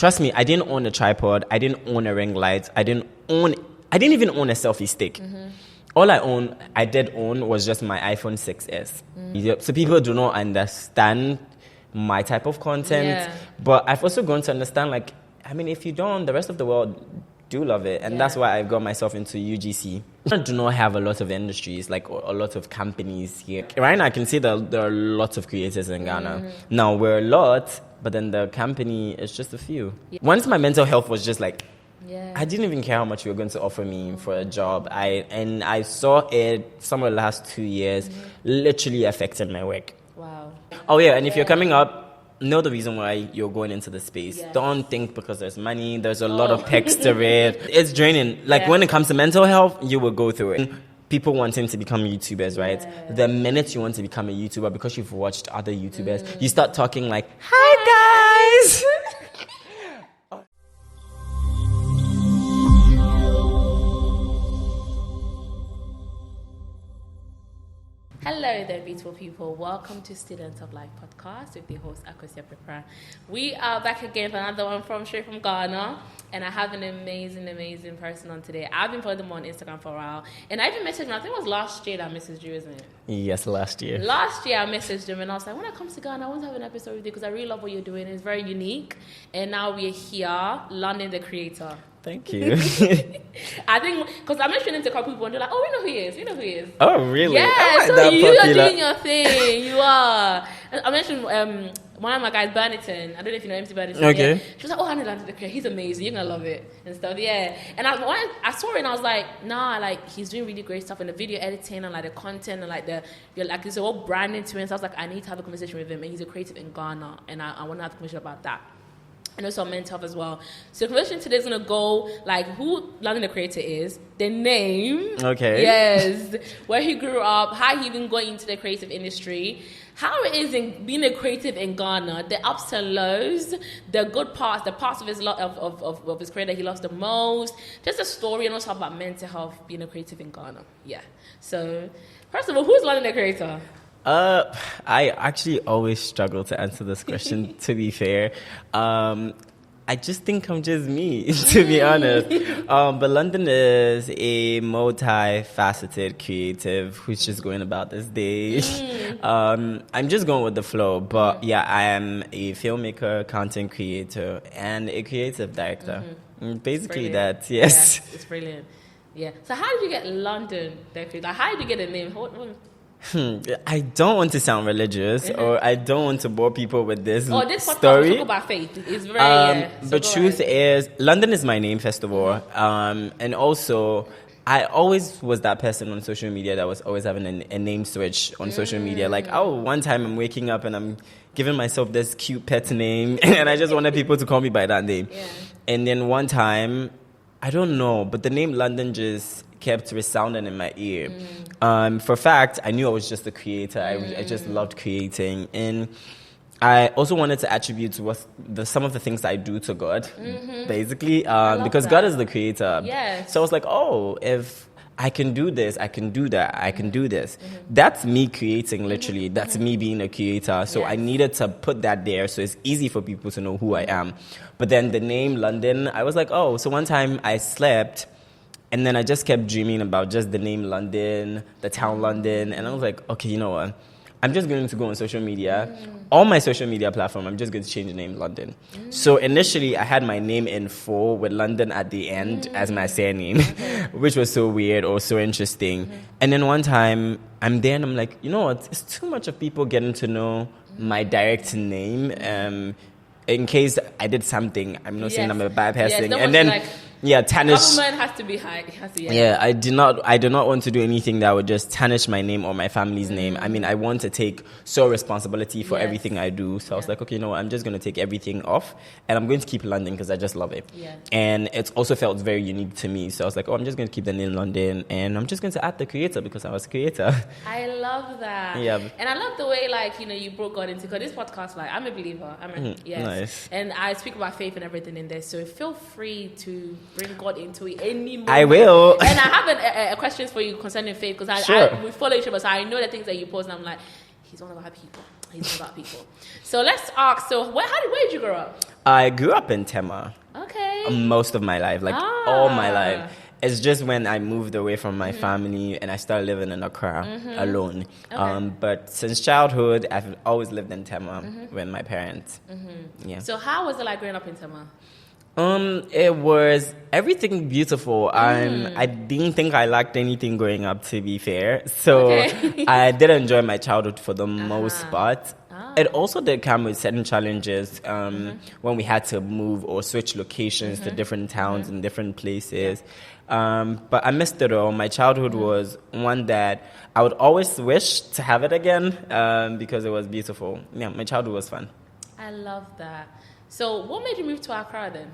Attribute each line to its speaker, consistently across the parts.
Speaker 1: trust me, I didn't own a tripod. I didn't own a ring light. I didn't even own a selfie stick. All I did own was just my iPhone 6s. So people do not understand my type of content. But I've also grown to understand, like, I mean, if you don't, the rest of the world do love it. And that's why I've got myself into UGC. I do not have a lot of industries, like a lot of companies here. Right now, I can see that there are lots of creators in Ghana. Now, we're a lot, but then the company is just a few. Once my mental health was just like, I didn't even care how much you were going to offer me for a job. I saw it somewhere the last 2 years, literally affected my work.
Speaker 2: Wow.
Speaker 1: Oh, yeah, and if you're coming up, know the reason why you're going into the space. Don't think because there's money, there's a lot of perks to it. It's draining. Like, when it comes to mental health, you will go through it. People wanting to become YouTubers, right? The minute you want to become a YouTuber, because you've watched other YouTubers, you start talking like, hi, guys!
Speaker 2: Hello there, beautiful people. Welcome to Students of Life podcast with the host, Akosia Prepara. We are back again for another one straight from Ghana. And I have an amazing person on today. I've been following them on Instagram for a while. And I even messaged him, I think it was last year that I messaged you, isn't it?
Speaker 1: Yes, last year.
Speaker 2: Last year I messaged him and I was like, when I come to Ghana, I want to have an episode with you because I really love what you're doing. It's very unique. And now we're here, London the Creator.
Speaker 1: Thank you.
Speaker 2: I think, because I mentioned him to a couple people and they're like, oh, we know who he is.
Speaker 1: Oh, really?
Speaker 2: Yeah, so you are doing your thing. You are. I mentioned one of my guys, Burniton. I don't know if you know MC Burniton.
Speaker 1: Okay.
Speaker 2: Yeah. She was like, oh, I know London the Creator. He's amazing. You're going to love it and stuff. Yeah. And when I saw it and I was like, nah, like, he's doing really great stuff in the video editing and like the content and like there's a whole branding to it. So I was like, I need to have a conversation with him. And he's a creative in Ghana. And I want to have a conversation about that. And also mental health as well. So the conversation today is going to go like who London the Creator is, the name.
Speaker 1: Okay.
Speaker 2: Yes. Where he grew up, how he even got into the creative industry, how it is in being a creative in Ghana, the ups and lows, the good parts, the parts of his of his career that he loves the most, just a story, and also about mental health, being a creative in Ghana. Yeah. So first of all, who's London the Creator?
Speaker 1: I actually always struggle to answer this question, to be fair. I just think I'm just me, to be honest. But London is a multifaceted creative who's just going about this day. I'm just going with the flow. But yeah, I am a filmmaker, content creator, and a creative director. Basically that, yes.
Speaker 2: Yeah, it's brilliant. Yeah. So how did you get London the Creator? Like, how did you get a name?
Speaker 1: I don't want to sound religious, or I don't want to bore people with this story.
Speaker 2: This podcast is talk about faith. It's very.
Speaker 1: The truth is, London is my name, first of all, and also, I always was that person on social media that was always having a name switch on social media. Like, one time I'm waking up and I'm giving myself this cute pet name, and I just wanted people to call me by that name. Yeah. And then one time, I don't know, but the name London just kept resounding in my ear. For a fact, I knew I was just a creator. I just loved creating. And I also wanted to attribute some of the things that I do to God, basically, because God is the creator.
Speaker 2: Yes.
Speaker 1: So I was like, if I can do this, I can do that, I can do this. That's me creating, literally. That's me being a creator. So I needed to put that there so it's easy for people to know who I am. But then the name London, I was like, so one time I slept, and then I just kept dreaming about just the name London, the town London. And I was like, okay, you know what? I'm just going to go on social media. All my social media platform, I'm just going to change the name London. So initially, I had my name in full with London at the end as my surname, which was so weird or so interesting. And then one time, I'm there and I'm like, you know what? It's too much of people getting to know my direct name. In case I did something, I'm not saying I'm a bad person. And then... tarnish.
Speaker 2: Government has to be high.
Speaker 1: I do not want to do anything that would just tarnish my name or my family's name. I mean, I want to take sole responsibility for everything I do. So I was like, okay, you know what? I'm just going to take everything off, and I'm going to keep London because I just love it. Yeah. And it also felt very unique to me. So I was like, I'm just going to keep the name London, and I'm just going to add the creator because I was a creator.
Speaker 2: I love that. Yeah. And I love the way, you brought God into, because this podcast, I'm a believer.
Speaker 1: Nice.
Speaker 2: And I speak about faith and everything in there. So feel free to bring God into it any moment.
Speaker 1: I will.
Speaker 2: And I have a questions for you concerning faith, because we follow each other, so I know the things that you post, and I'm like, he's one of our people. He's about people. So let's ask. So where did you grow up?
Speaker 1: I grew up in Tema.
Speaker 2: Okay.
Speaker 1: Most of my life, all my life. It's just when I moved away from my family and I started living in Accra alone.
Speaker 2: Okay.
Speaker 1: But since childhood, I've always lived in Tema with my parents. Yeah.
Speaker 2: So how was it like growing up in Tema?
Speaker 1: It was everything beautiful. I didn't think I lacked anything growing up, to be fair. So I did enjoy my childhood for the most part. It also did come with certain challenges when we had to move or switch locations to different towns and different places. But I missed it all. My childhood was one that I would always wish to have it again because it was beautiful. Yeah, my childhood was fun.
Speaker 2: I love that. So what made you move to Accra then?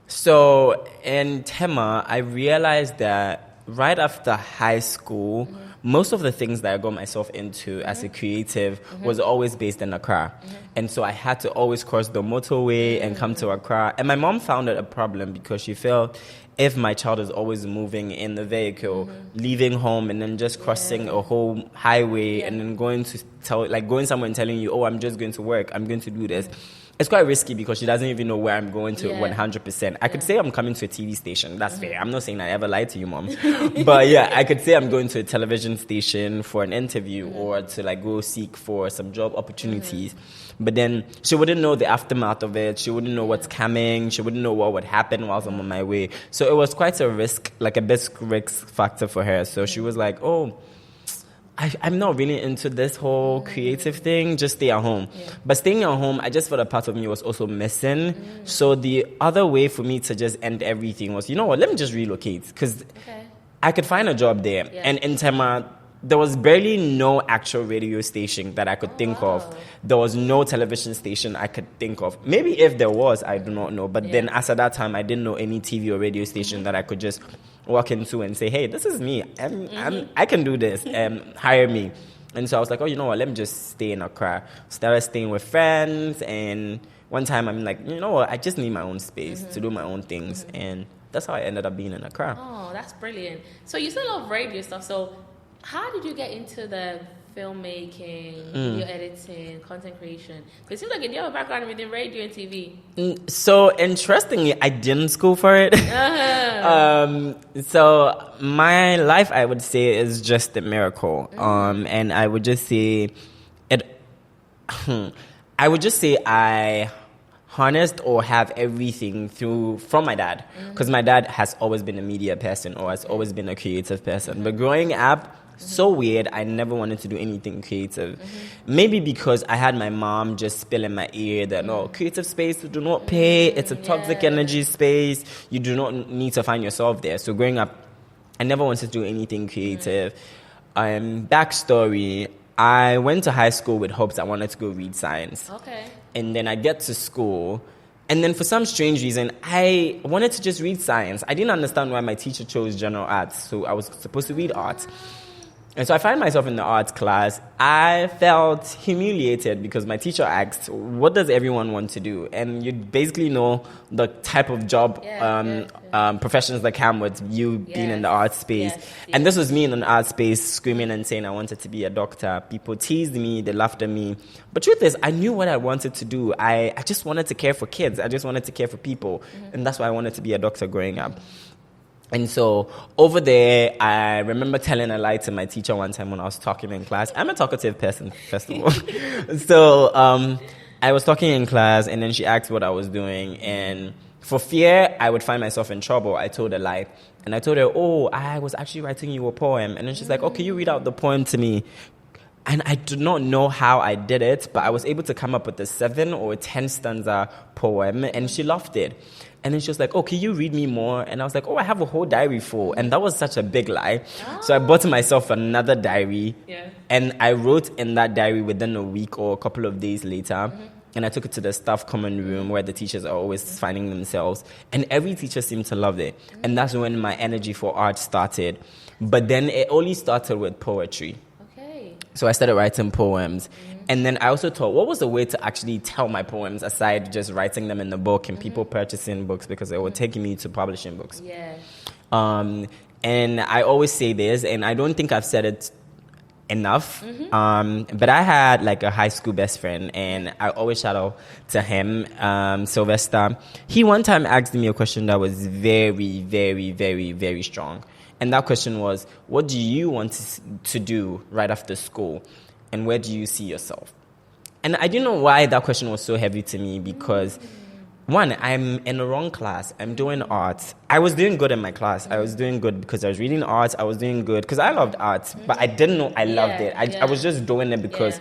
Speaker 1: So in Tema, I realized that right after high school, most of the things that I got myself into as a creative was always based in Accra. And so I had to always cross the motorway and come to Accra. And my mom found it a problem because she felt if my child is always moving in the vehicle, leaving home and then just crossing a whole highway and then going somewhere and telling you, oh, I'm just going to work, I'm going to do this. It's quite risky because she doesn't even know where I'm going to 100%. I could say I'm coming to a TV station. That's fair. I'm not saying I ever lied to you, Mom. But yeah, I could say I'm going to a television station for an interview or to go seek for some job opportunities. But then she wouldn't know the aftermath of it. She wouldn't know what's coming. She wouldn't know what would happen whilst I'm on my way. So it was quite a risk, a big risk factor for her. So she was like, oh, I'm not really into this whole creative thing. Just stay at home. Yeah. But staying at home, I just felt a part of me was also missing. So the other way for me to just end everything was, you know what, let me just relocate. Because I could find a job there. Yeah. And in Tema, there was barely no actual radio station that I could think of. There was no television station I could think of. Maybe if there was, I do not know. But then as at that time, I didn't know any TV or radio station that I could just walk into and say, hey, this is me. I can do this. Hire me. And so I was like, oh, you know what? Let me just stay in Accra. Started staying with friends. And one time I'm like, you know what? I just need my own space to do my own things. And that's how I ended up being in Accra.
Speaker 2: Oh, that's brilliant. So you still love radio stuff. So how did you get into the filmmaking, video editing, content creation? Because it seems like you have a background within radio and TV.
Speaker 1: So interestingly, I didn't school for it. So my life, I would say, is just a miracle. And I would just say it. I would just say I harnessed or have everything from my dad, because my dad has always been a media person or has always been a creative person. But growing up, so weird, I never wanted to do anything creative. Maybe because I had my mom just spill in my ear that no, creative space do not pay, it's a toxic energy space, you do not need to find yourself there. So growing up, I never wanted to do anything creative. Backstory, I went to high school with hopes I wanted to go read science.
Speaker 2: Okay.
Speaker 1: And then I get to school, and then for some strange reason, I wanted to just read science. I didn't understand why my teacher chose general arts, so I was supposed to read art. And so I find myself in the arts class. I felt humiliated because my teacher asked, what does everyone want to do? And you basically know the type of job, professions that come with you being in the arts space. And this was me in an arts space screaming and saying I wanted to be a doctor. People teased me, they laughed at me. But truth is, I knew what I wanted to do. I just wanted to care for kids. I just wanted to care for people. And that's why I wanted to be a doctor growing up. And so over there, I remember telling a lie to my teacher one time when I was talking in class. I'm a talkative person, first of all. So I was talking in class, and then she asked what I was doing. And for fear I would find myself in trouble, I told a lie. And I told her, oh, I was actually writing you a poem. And then she's like, oh, can you read out the poem to me? And I do not know how I did it, but I was able to come up with a 7 or 10 stanza poem, and she loved it. And then she was like, oh, can you read me more? And I was like, oh, I have a whole diary full. And that was such a big lie. So I bought myself another diary. And I wrote in that diary within a week or a couple of days later. And I took it to the staff common room where the teachers are always finding themselves. And every teacher seemed to love it. And that's when my energy for art started. But then it only started with poetry. So I started writing poems. And then I also thought, what was the way to actually tell my poems aside just writing them in the book and people purchasing books, because it would take me to publishing books. And I always say this, and I don't think I've said it enough. But I had like a high school best friend, and I always shout out to him, Sylvester. He one time asked me a question that was very, very, very, very strong. And that question was, what do you want to do right after school? And where do you see yourself? And I didn't know why that question was so heavy to me, because one, I'm in the wrong class. I'm doing arts. I was doing good in my class. I was doing good because I was reading arts. I was doing good because I loved arts, but I didn't know I loved it. I was just doing it because,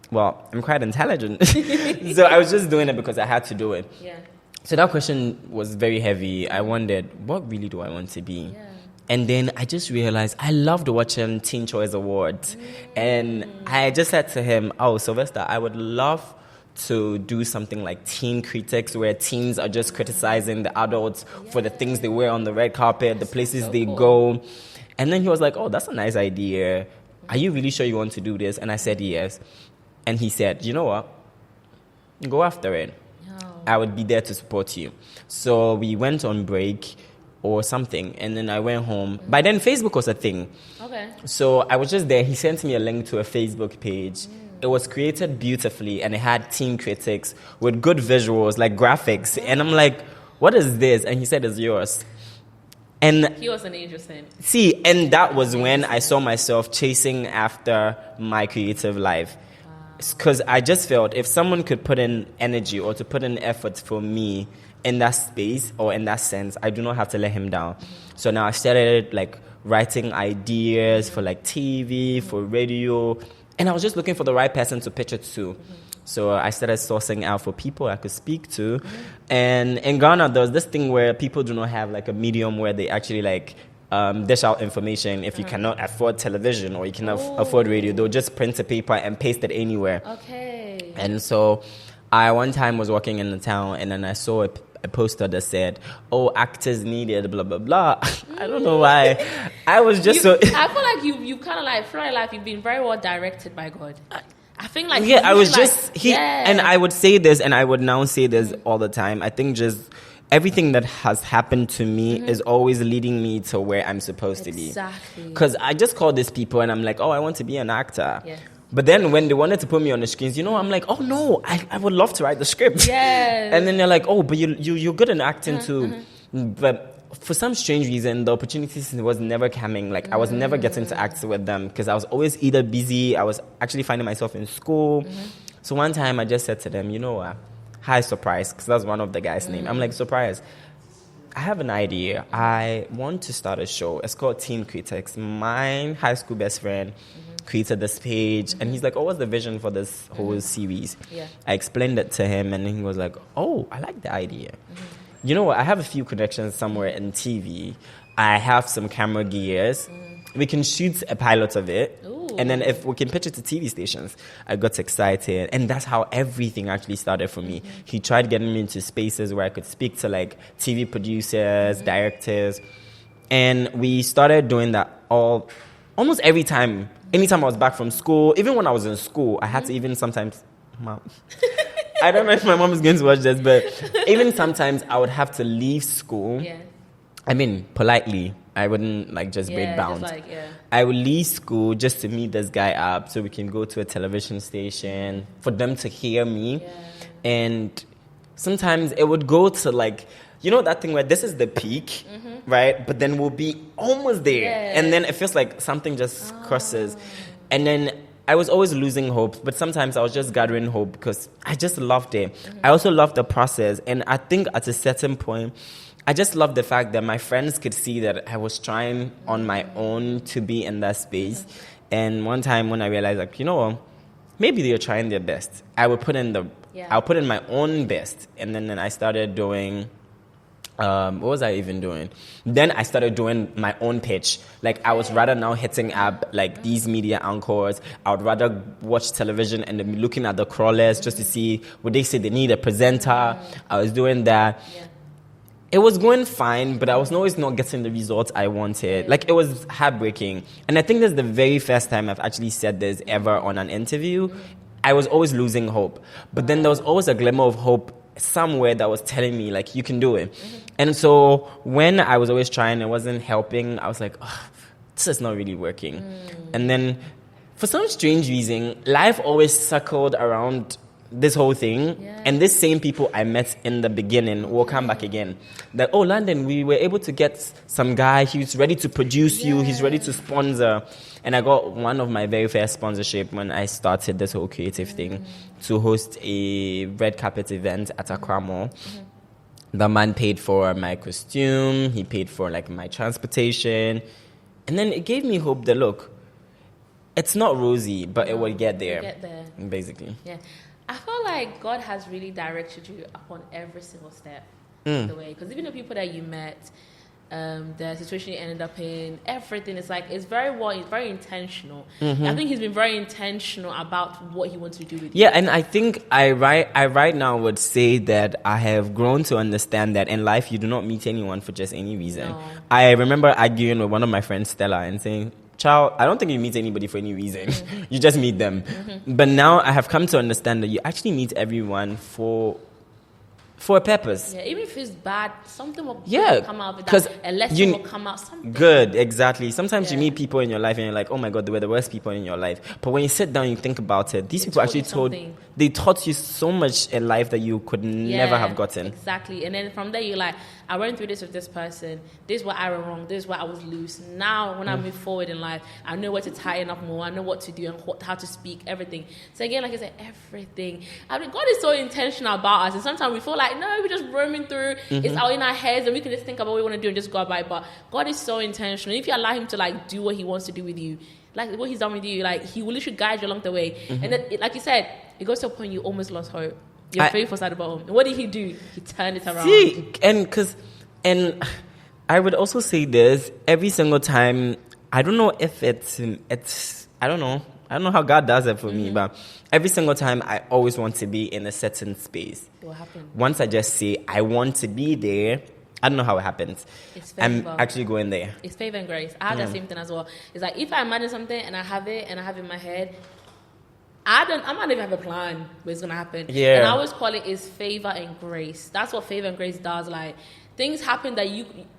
Speaker 1: well, I'm quite intelligent. So I was just doing it because I had to do it.
Speaker 2: Yeah.
Speaker 1: So that question was very heavy. I wondered, what really do I want to be? Yeah. And then I just realized I loved watching Teen Choice Awards. And I just said to him, oh, Sylvester, I would love to do something like teen critics, where teens are just criticizing the adults for the things they wear on the red carpet, the places they go. And then he was like, oh, that's a nice idea. Are you really sure you want to do this? And I said, yes. And he said, you know what? Go after it. I would be there to support you. So we went on break or something, and then I went home. By then, Facebook was a thing. Okay. So I was just there. He sent me a link to a Facebook page. It was created beautifully, and it had teen critics with good visuals, like graphics. And I'm like, what is this? And he said, it's yours. And
Speaker 2: he was an angel sent.
Speaker 1: See, and that was when I saw myself chasing after my creative life. Because I just felt if someone could put in energy or to put in effort for me in that space or in that sense, I do not have to let him down. So now I started like writing ideas for like TV, for radio, and I was just looking for the right person to pitch it to. So I started sourcing out for people I could speak to. And in Ghana, there was this thing where people do not have like a medium where they actually like dish out information. If you cannot afford television or you cannot afford radio, they'll just print a paper and paste it anywhere.
Speaker 2: Okay.
Speaker 1: And so I one time was walking in the town, and then I saw a poster that said, oh, actors needed, blah, blah, blah. I don't know why. I was just
Speaker 2: I feel like you kind of like, throughout life, you've been very well directed by God. I think like...
Speaker 1: Yeah, I was just... And I would say this, and I would now say this all the time. I think just everything that has happened to me is always leading me to where I'm supposed to be.
Speaker 2: Exactly.
Speaker 1: Because I just call these people, and I'm like, oh, I want to be an actor.
Speaker 2: Yeah.
Speaker 1: But then when they wanted to put me on the screens, I'm like, oh no, I would love to write the script.
Speaker 2: Yes.
Speaker 1: And then they're like, oh, but you're good in acting too. But for some strange reason, the opportunities was never coming. Like I was never getting to act with them because I was always either busy. I was actually finding myself in school. So one time I just said to them, you know what? Hi, Surprise, because that's one of the guys' name. I'm like, Surprise, I have an idea. I want to start a show. It's called Teen Critics. My high school best friend created this page, and he's like, oh, what's the vision for this whole series? Yeah. I explained it to him, and he was like, oh, I like the idea. You know what? I have a few connections somewhere in TV. I have some camera gears. We can shoot a pilot of it. Ooh. And then if we can pitch it to TV stations. I got excited. And that's how everything actually started for me. He tried getting me into spaces where I could speak to like TV producers, directors. And we started doing that almost every time. Anytime I was back from school, even when I was in school, I had to even sometimes... Mom. I don't know if my mom is going to watch this, but even sometimes I would have to leave school. Yeah. I mean, politely. I wouldn't like just break bounds. I would leave school just to meet this guy up so we can go to a television station for them to hear me. Yeah. And sometimes it would go to like, you know that thing where this is the peak, right? But then we'll be almost there. Yeah. And then it feels like something just crosses. And then I was always losing hope, but sometimes I was just gathering hope because I just loved it. I also loved the process. And I think at a certain point, I just loved the fact that my friends could see that I was trying on my own to be in that space. And one time when I realized, like, you know what, maybe they're trying their best. I'll put in my own best. And then I started doing... what was I even doing? Then I started doing my own pitch. Like I was rather now hitting up like these media anchors. I would rather watch television and then looking at the crawlers just to see would they say they need a presenter. I was doing that. Yeah. It was going fine, but I was always not getting the results I wanted. Like it was heartbreaking. And I think this is the very first time I've actually said this ever on an interview. I was always losing hope. But then there was always a glimmer of hope somewhere that was telling me like you can do it. And so when I was always trying, it wasn't helping. I was like, oh, this is not really working. And then for some strange reason, life always circled around this whole thing.
Speaker 2: Yeah.
Speaker 1: And these same people I met in the beginning will come back again. That, oh, London, we were able to get some guy. He's ready to produce you. He's ready to sponsor. And I got one of my very first sponsorship when I started this whole creative thing to host a red carpet event at Accra Mall. The man paid for my costume. He paid for like my transportation. And then it gave me hope that, look, it's not rosy, but it will get there.
Speaker 2: Get there.
Speaker 1: Basically.
Speaker 2: Yeah. I feel like God has really directed you upon every single step of the way. Because even the people that you met, the situation you ended up in, everything is like, it's very intentional. I think he's been very intentional about what he wants to do with you.
Speaker 1: Yeah, and I think I right now would say that I have grown to understand that in life you do not meet anyone for just any reason.
Speaker 2: No.
Speaker 1: I remember arguing with one of my friends, Stella, and saying, "Child, I don't think you meet anybody for any reason. You just meet them." But now I have come to understand that you actually meet everyone for a purpose.
Speaker 2: Yeah, even if it's bad, something will come out of it.
Speaker 1: Because
Speaker 2: a lesson will come out. Something.
Speaker 1: Good, exactly. Sometimes you meet people in your life and you're like, oh my God, they were the worst people in your life. But when you sit down and you think about it, these people actually taught you so much in life that you could never have gotten.
Speaker 2: Exactly. And then from there, you're like, I went through this with this person. This is what I went wrong. This is why I was loose. Now, when I move forward in life, I know where to tighten up more. I know what to do and how to speak, everything. So again, like I said, everything. I mean, God is so intentional about us. And sometimes we feel like, no, we're just roaming through. It's out in our heads and we can just think about what we want to do and just go about it. But God is so intentional. If you allow him to like do what he wants to do with you, like what he's done with you, like he will literally guide you along the way. And then, like you said, it goes to a point you almost lost hope. Your faith was at the bottom. And what did he do? He turned it around.
Speaker 1: See, and I would also say this, every single time, I don't know if it's I don't know how God does it for me, but every single time I always want to be in a certain space.
Speaker 2: What happened?
Speaker 1: Once I just say I want to be there, I don't know how it happens. I'm actually going there.
Speaker 2: It's favor and grace. I have that same thing as well. It's like if I imagine something and I have it in my head, I might even have a plan where it's gonna happen. Yeah. And I always call it is favor and grace. That's what favor and grace does. Like things happen that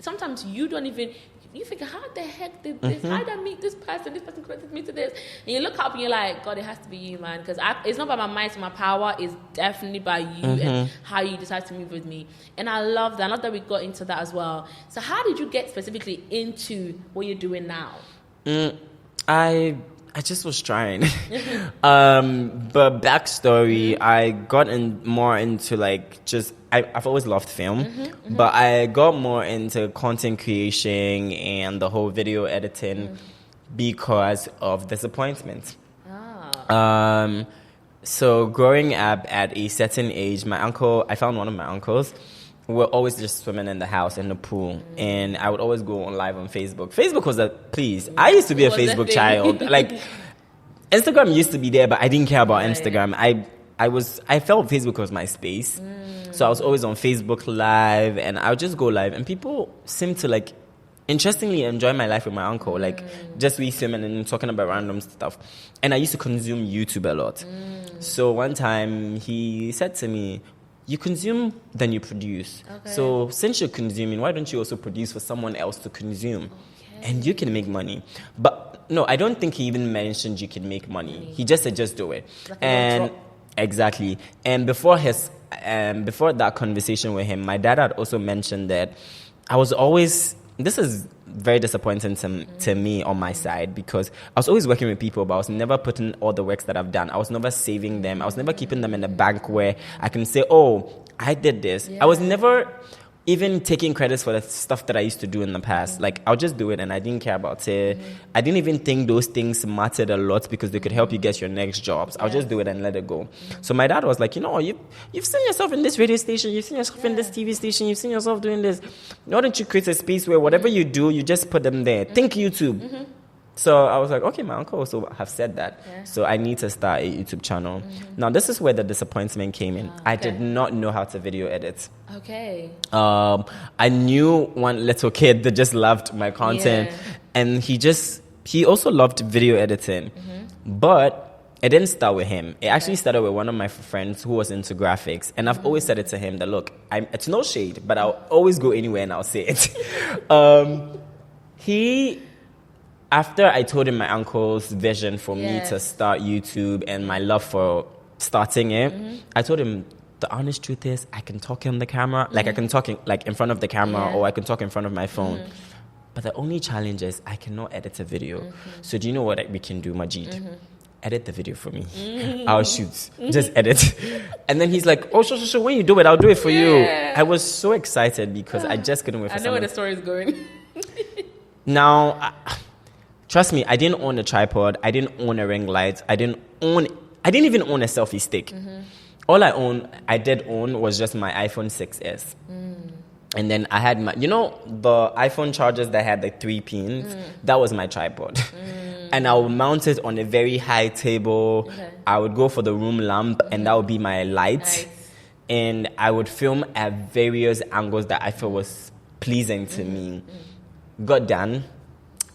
Speaker 2: sometimes you don't even. You think, how the heck did this? How did I meet this person? This person connected me to this. And you look up and you're like, God, it has to be you, man. Because it's not by my might and my power. It's definitely by you and how you decide to move with me. And I love that. I love that we got into that as well. So how did you get specifically into what you're doing now?
Speaker 1: I just was trying. But backstory, I got more into like just... I've always loved film, but I got more into content creation and the whole video editing because of disappointment. So growing up at a certain age, I found one of my uncles who were always just swimming in the house, in the pool. And I would always go on live on Facebook. Facebook was I used to be a Facebook child. Like, Instagram used to be there, but I didn't care about Instagram. I felt Facebook was my space. So I was always on Facebook Live, and I would just go live, and people seem to like interestingly enjoy my life with my uncle, like just we swimming and talking about random stuff. And I used to consume YouTube a lot. So one time he said to me, "You consume, then you produce. Okay. So since you're consuming, why don't you also produce for someone else to consume? Okay. And you can make money." But no, I don't think he even mentioned you can make money. He just said, just do it. And exactly. And before that conversation with him, my dad had also mentioned that I was always... This is very disappointing to me on my side, because I was always working with people, but I was never putting all the works that I've done. I was never saving them. I was never keeping them in the bank where I can say, oh, I did this. Yeah. I was never even taking credits for the stuff that I used to do in the past. Like, I'll just do it, and I didn't care about it. I didn't even think those things mattered a lot because they could help you get your next jobs. I'll just do it and let it go. So my dad was like, you've seen yourself in this radio station, you've seen yourself in this TV station, you've seen yourself doing this. Why don't you create a space where whatever you do, you just put them there? Think YouTube. So I was like, okay, my uncle also have said that. Yeah. So I need to start a YouTube channel. Now, this is where the disappointment came in. I did not know how to video edit. Okay. I knew one little kid that just loved my content. And he also loved video editing. But it didn't start with him. It actually started with one of my friends who was into graphics. And I've always said it to him that, look, it's no shade, but I'll always go anywhere and I'll say it. after I told him my uncle's vision for me to start YouTube and my love for starting it, I told him the honest truth is I can talk on the camera, like I can talk in front of the camera, or I can talk in front of my phone. But the only challenge is I cannot edit a video. So do you know what we can do, Majid? Edit the video for me. I'll shoot. Just edit. And then he's like, oh, sure. When you do it, I'll do it for you. I was so excited because I just couldn't wait for
Speaker 2: I know where the story is going.
Speaker 1: Now, trust me, I didn't own a tripod. I didn't own a ring light. I didn't even own a selfie stick. All I did own was just my iPhone 6s. And then I had the iPhone chargers that had the 3 pins. That was my tripod. And I would mount it on a very high table. I would go for the room lamp, and that would be my light. Nice. And I would film at various angles that I felt was pleasing to me. Got done,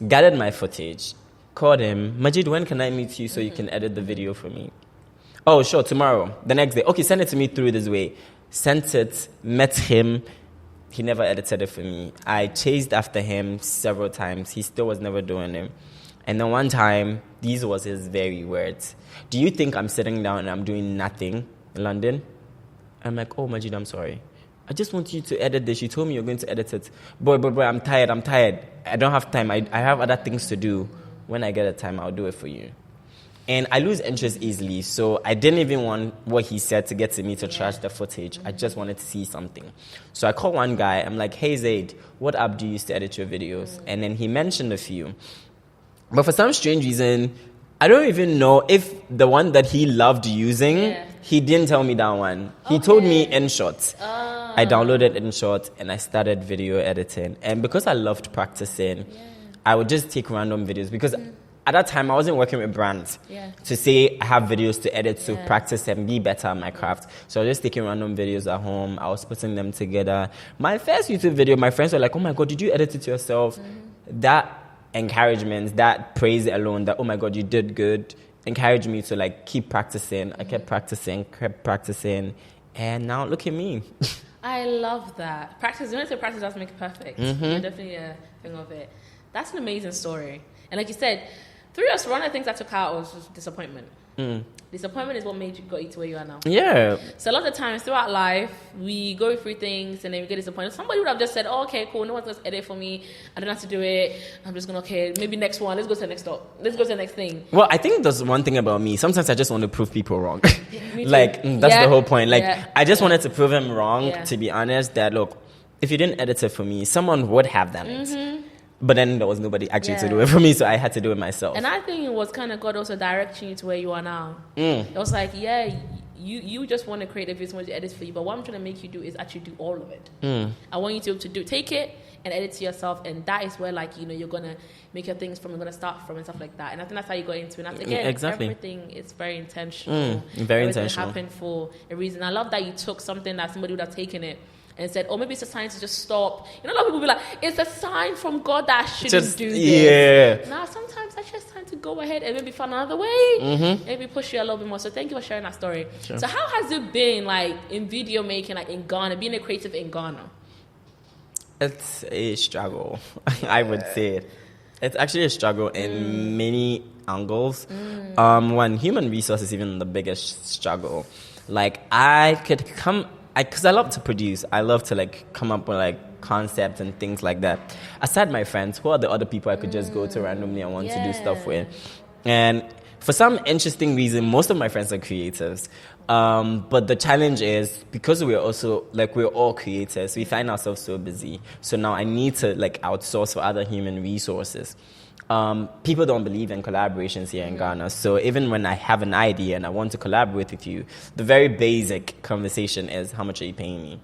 Speaker 1: gathered my footage, called him. Majid, when can I meet you so you can edit the video for me? Oh, sure, tomorrow. The next day. Okay, send it to me through this way. Sent it, met him. He never edited it for me. I chased after him several times. He still was never doing it. And then one time, these was his very words. Do you think I'm sitting down and I'm doing nothing in London? I'm like, oh, Majid, I'm sorry. I just want you to edit this. You told me you're going to edit it. Boy, I'm tired. I don't have time. I have other things to do. When I get the time, I'll do it for you. And I lose interest easily, so I didn't even want what he said to get to me to trash the footage. I just wanted to see something. So I called one guy. I'm like, hey, Zaid, what app do you use to edit your videos? And then he mentioned a few. But for some strange reason, I don't even know if the one that he loved using, he didn't tell me that one. He told me InShot. I downloaded InShot and I started video editing. And because I loved practicing, I would just take random videos because at that time I wasn't working with brands to say I have videos to edit to practice and be better at my craft. So I was just taking random videos at home. I was putting them together. My first YouTube video, my friends were like, oh my God, did you edit it yourself? That encouragement, that praise alone, that, oh my God, you did good, encouraged me to like keep practicing. I kept practicing. And now look at me.
Speaker 2: I love that. Practice, when I say practice does make it perfect. You're definitely a thing of it. That's an amazing story. And like you said, through us, one of the things I took out was just disappointment. Disappointment is what got you to where you are now. Yeah. So a lot of times throughout life, we go through things and then we get disappointed. Somebody would have just said, oh, okay, cool, no one's going to edit for me. I don't have to do it. I'm just going to, okay, maybe next one. Let's go to the next stop. Let's go to the next thing.
Speaker 1: Well, I think there's one thing about me. Sometimes I just want to prove people wrong. Like, that's the whole point. Like, I just wanted to prove him wrong, to be honest, that, look, if you didn't edit it for me, someone would have done it. But then there was nobody actually to do it for me, so I had to do it myself.
Speaker 2: And I think it was kind of God also directing you to where you are now. It was like, you just want to create a video, someone to edit for you, but what I'm trying to make you do is actually do all of it. I want you to be able to take it and edit to yourself, and that is where, like, you know, you're going to make your things from, you're going to start from and stuff like that. And I think that's how you got into it. And again, everything is very intentional.
Speaker 1: Very intentional.
Speaker 2: Happened for a reason. I love that you took something that somebody would have taken it and said, oh, maybe it's a sign to just stop. You know, a lot of people be like, it's a sign from God that I shouldn't do this. Now, sometimes that's just time to go ahead and maybe find another way. Maybe push you a little bit more. So thank you for sharing that story. Sure. So how has it been, like, in video making, like, in Ghana, being a creative in Ghana?
Speaker 1: It's a struggle, I would say. It's actually a struggle in many angles. One, human resource is even the biggest struggle. Like, because I love to produce. I love to, like, come up with, like, concepts and things like that. Aside my friends, who are the other people I could just go to randomly and want to do stuff with? And for some interesting reason, most of my friends are creatives. But the challenge is, because we're also, like, we're all creators, we find ourselves so busy. So now I need to, like, outsource for other human resources. People don't believe in collaborations here in Ghana. So even when I have an idea and I want to collaborate with you, the very basic conversation is, how much are you paying me?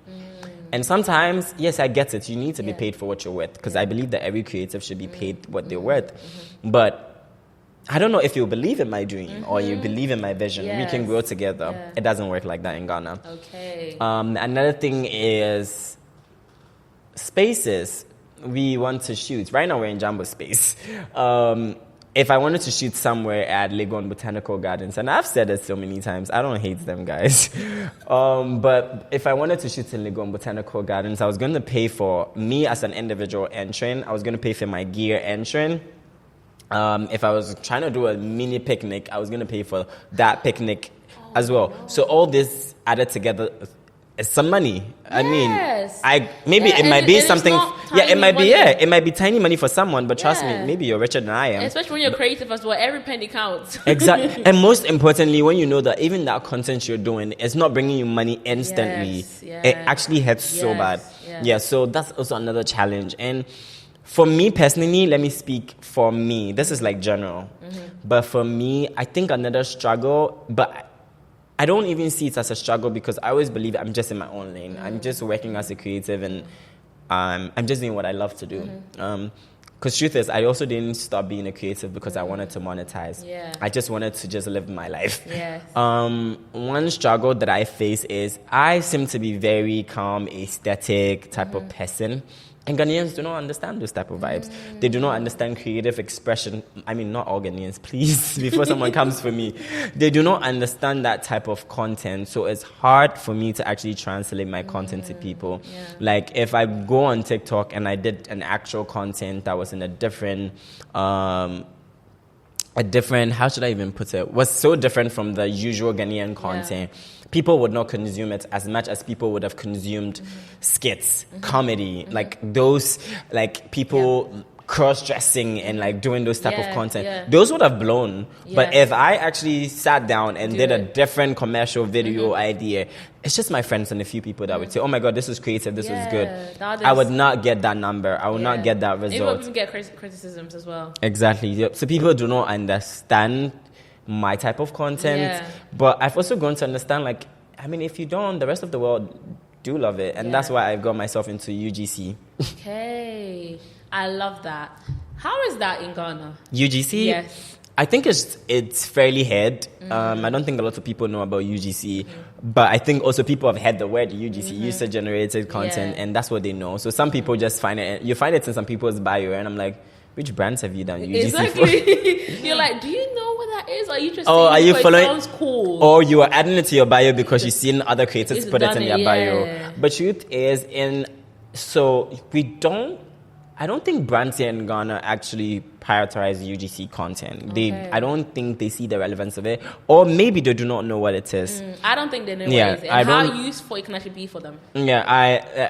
Speaker 1: And sometimes, yes, I get it. You need to be paid for what you're worth, because I believe that every creative should be paid what they're worth. But I don't know if you believe in my dream or you believe in my vision. We can grow together. It doesn't work like that in Ghana. Okay. Another thing is spaces. We want to shoot. Right now we're in Jumbo Space. If I wanted to shoot somewhere at Legon Botanical Gardens, and I've said it so many times, I don't hate them, guys. But if I wanted to shoot in Legon Botanical Gardens, I was going to pay for me as an individual entering. I was going to pay for my gear entering. If I was trying to do a mini picnic, I was going to pay for that picnic as well. No. So all this added together is some money. I mean, it might be something. It might be tiny money for someone, but trust me, maybe you're richer than I am.
Speaker 2: Especially when you're creative as well, every penny counts.
Speaker 1: Exactly. And most importantly, when you know that even that content you're doing is not bringing you money instantly, it actually hurts so bad. Yeah. So that's also another challenge. And for me personally, let me speak for me. This is like general. But for me, I think another struggle, but I don't even see it as a struggle because I always believe I'm just in my own lane. I'm just working as a creative and I'm just doing what I love to do. Because truth is, I also didn't stop being a creative because I wanted to monetize. Yeah. I just wanted to just live my life. Yes. One struggle that I face is I seem to be very calm, aesthetic type of person. And Ghanaians do not understand those type of vibes. They do not understand creative expression. I mean, not all Ghanaians, please, before someone comes for me. They do not understand that type of content. So it's hard for me to actually translate my content to people. Yeah. Like, if I go on TikTok and I did an actual content that was in a different, how should I even put it? Was so different from the usual Ghanaian content. Yeah. People would not consume it as much as people would have consumed skits, comedy, like those, like people cross-dressing and like doing those type of content. Yeah. Those would have blown. Yeah. But if I actually sat down and did a different commercial video idea, it's just my friends and a few people that would say, oh my God, this was creative, this was good. I would not get that number. I would not get that result.
Speaker 2: People even get criticisms as well.
Speaker 1: Exactly. Yep. So people do not understand my type of content, but I've also grown to understand, like, I mean, if you don't, the rest of the world do love it, and that's why I've got myself into UGC.
Speaker 2: Okay, I love that. How is that in Ghana?
Speaker 1: UGC?
Speaker 2: Yes.
Speaker 1: I think it's fairly heard. I don't think a lot of people know about UGC, but I think also people have heard the word UGC, user-generated content, and that's what they know. So some people just find it. You find it in some people's bio, and I'm like, which brands have you done UGC for?
Speaker 2: You're like, do you know what that is? Or are you just
Speaker 1: are you following?
Speaker 2: It sounds cool.
Speaker 1: Or you are adding it to your bio because you've seen other creators put it in their bio. But truth is, I don't think brands here in Ghana actually prioritize UGC content. I don't think they see the relevance of it, or maybe they do not know what it is.
Speaker 2: I don't think they know what it is and how useful it can actually be for them.
Speaker 1: Yeah,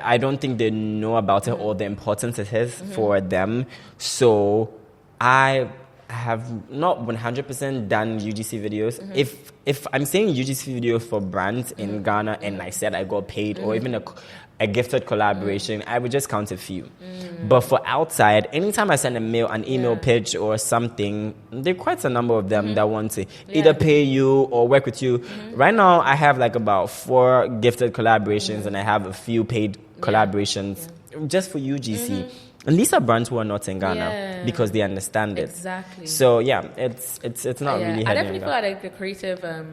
Speaker 1: I don't think they know about it or the importance it is for them. So I have not 100% done UGC videos. If I'm saying UGC video for brands in Ghana and I said I got paid or even a gifted collaboration, I would just count a few. But for outside, anytime I send an email pitch or something, there are quite a number of them that want to either pay you or work with you. Right now, I have like about 4 gifted collaborations and I have a few paid collaborations just for UGC. And these are brands who are not in Ghana because they understand it.
Speaker 2: Exactly.
Speaker 1: So it's not really.
Speaker 2: I definitely feel like a creative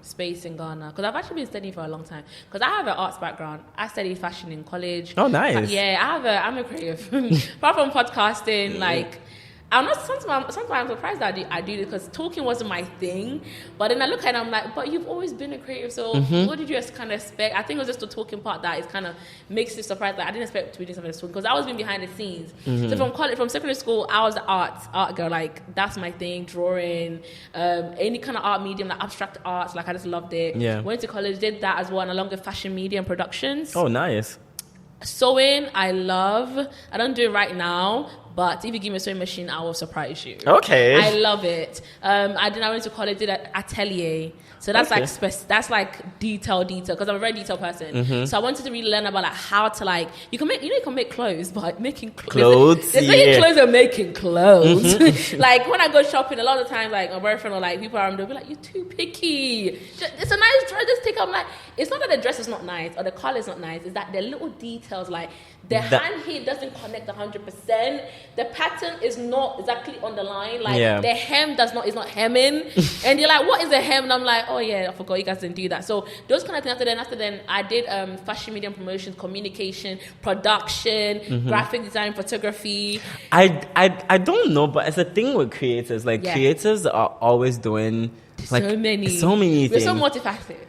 Speaker 2: space in Ghana because I've actually been studying for a long time. Because I have an arts background. I studied fashion in college.
Speaker 1: Oh, nice.
Speaker 2: I'm a creative. Apart from podcasting, like. Sometimes I'm surprised that I do this because talking wasn't my thing. But then I look at it and I'm like, but you've always been a creative, so what did you kind of expect? I think it was just the talking part that is kind of makes it surprised that I didn't expect to be doing something like because I was been behind the scenes. So from secondary school, I was the art girl. Like that's my thing, drawing, any kind of art medium, like abstract arts. Like I just loved it. Yeah. Went to college, did that as well, and along with fashion media and productions.
Speaker 1: Oh, nice.
Speaker 2: Sewing, I love. I don't do it right now, but if you give me a sewing machine, I will surprise you.
Speaker 1: Okay.
Speaker 2: I love it. I went to college, did an atelier. So that's that's like detail because I'm a very detailed person. So I wanted to really learn about like how to like you can make clothes, but making clothes. There's making clothes and making clothes. Like when I go shopping, a lot of times like my boyfriend or like people around, they'll be like, "You're too picky. It's a nice dress. Just take." I'm like, it's not that the dress is not nice or the color is not nice. It's that the little details like the hand here doesn't connect 100%. The pattern is not exactly on the line. Like the hem is not hemming. And you're like, what is a hem? And I'm like, oh yeah, I forgot you guys didn't do that. So those kind of things. After then, I did fashion media promotion, communication, production, graphic design, photography.
Speaker 1: I don't know, but it's a thing with creators. Like creators are always doing like so many things.
Speaker 2: We're so multifaceted.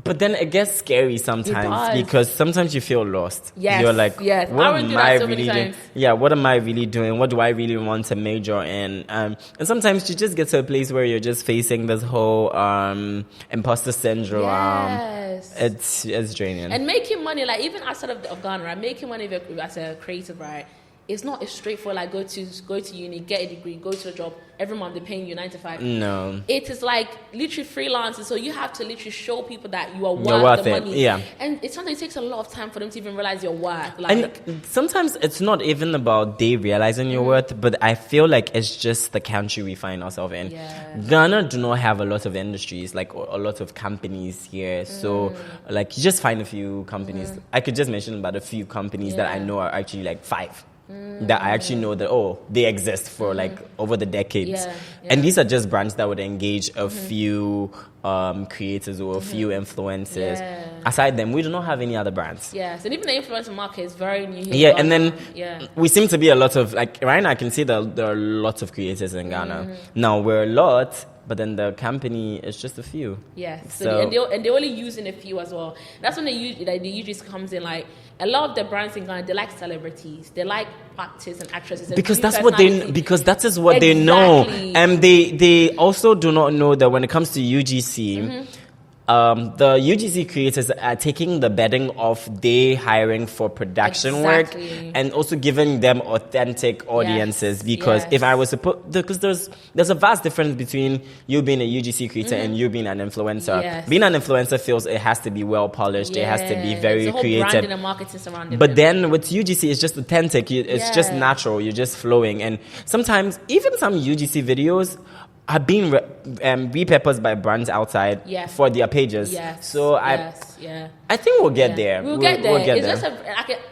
Speaker 1: But then it gets scary sometimes because sometimes you feel lost.
Speaker 2: Yes,
Speaker 1: you're like,
Speaker 2: yes.
Speaker 1: what am I
Speaker 2: so
Speaker 1: really doing? Yeah, what am I really doing? What do I really want to major in? And sometimes you just get to a place where you're just facing this whole imposter syndrome.
Speaker 2: Yes.
Speaker 1: It's draining.
Speaker 2: And making money, like even outside of Ghana, right? Making money as a creative, right? It's not as straightforward like go to uni, get a degree, go to a job. Every month they're paying you 9 to 5.
Speaker 1: No.
Speaker 2: It is like literally freelancing. So you have to literally show people that you are worth the money.
Speaker 1: Yeah.
Speaker 2: And sometimes it takes a lot of time for them to even realize your worth.
Speaker 1: Like, and sometimes it's not even about they realizing your worth, but I feel like it's just the country we find ourselves in.
Speaker 2: Yeah.
Speaker 1: Ghana do not have a lot of industries, like a lot of companies here. So like you just find a few companies. I could just mention about a few companies that I know are actually like 5. That I actually know that they exist for like over the decades, and these are just brands that would engage a few creators or a few influencers. Aside them, we do not have any other brands.
Speaker 2: Yes, and even the influencer market is very new here.
Speaker 1: Yeah, and then we seem to be a lot of like right now. I can see that there are lots of creators in Ghana. Now we're a lot. But then the company is just a few.
Speaker 2: Yes. So and they're only using a few as well. That's when the usually comes in. Like a lot of the brands in Ghana, they like celebrities, they like actors and actresses.
Speaker 1: Because that's what that is what they know. And they also do not know that when it comes to UGC. The UGC creators are taking the bedding off they hiring for production work and also giving them authentic audiences because if I was to put because there's a vast difference between you being a UGC creator and you being an influencer. Being an influencer feels it has to be well polished, it has to be very creative. Branding and marketing surrounding but then with UGC it's just authentic, it's just natural, you're just flowing. And sometimes even some UGC videos are being repurposed by brands outside for their pages. So I think we'll get there.
Speaker 2: We'll get there.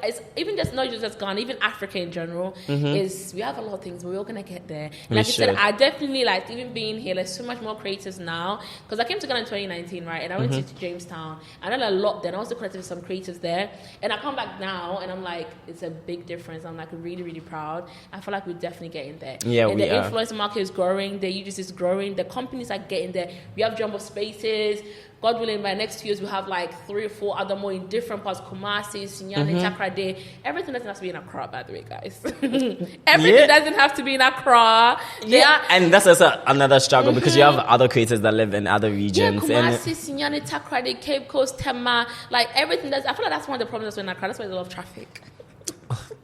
Speaker 2: It's even just not just Ghana, even Africa in general. We have a lot of things. We're all gonna get there. Like I said, I definitely like even being here. There's so much more creators now because I came to Ghana in 2019, right? And I went to Jamestown. I learned a lot then. I also connected with some creators there. And I come back now, and I'm like, it's a big difference. I'm like really, really proud. I feel like we're definitely getting there.
Speaker 1: Yeah,
Speaker 2: and the influencer market is growing. The UGC is growing. The companies are getting there. We have jumbo spaces. God willing, by next 2 years, we'll have like 3 or 4 other more in different parts. Kumasi, Sinyane, Takrade. Everything doesn't have to be in Accra, by the way, guys. Everything doesn't have to be in Accra.
Speaker 1: And that's also another struggle because you have other creators that live in other regions.
Speaker 2: Kumasi, Sinyane, Takrade, Cape Coast, Tema. Like everything I feel like that's one of the problems in Accra. That's why there's a lot of traffic.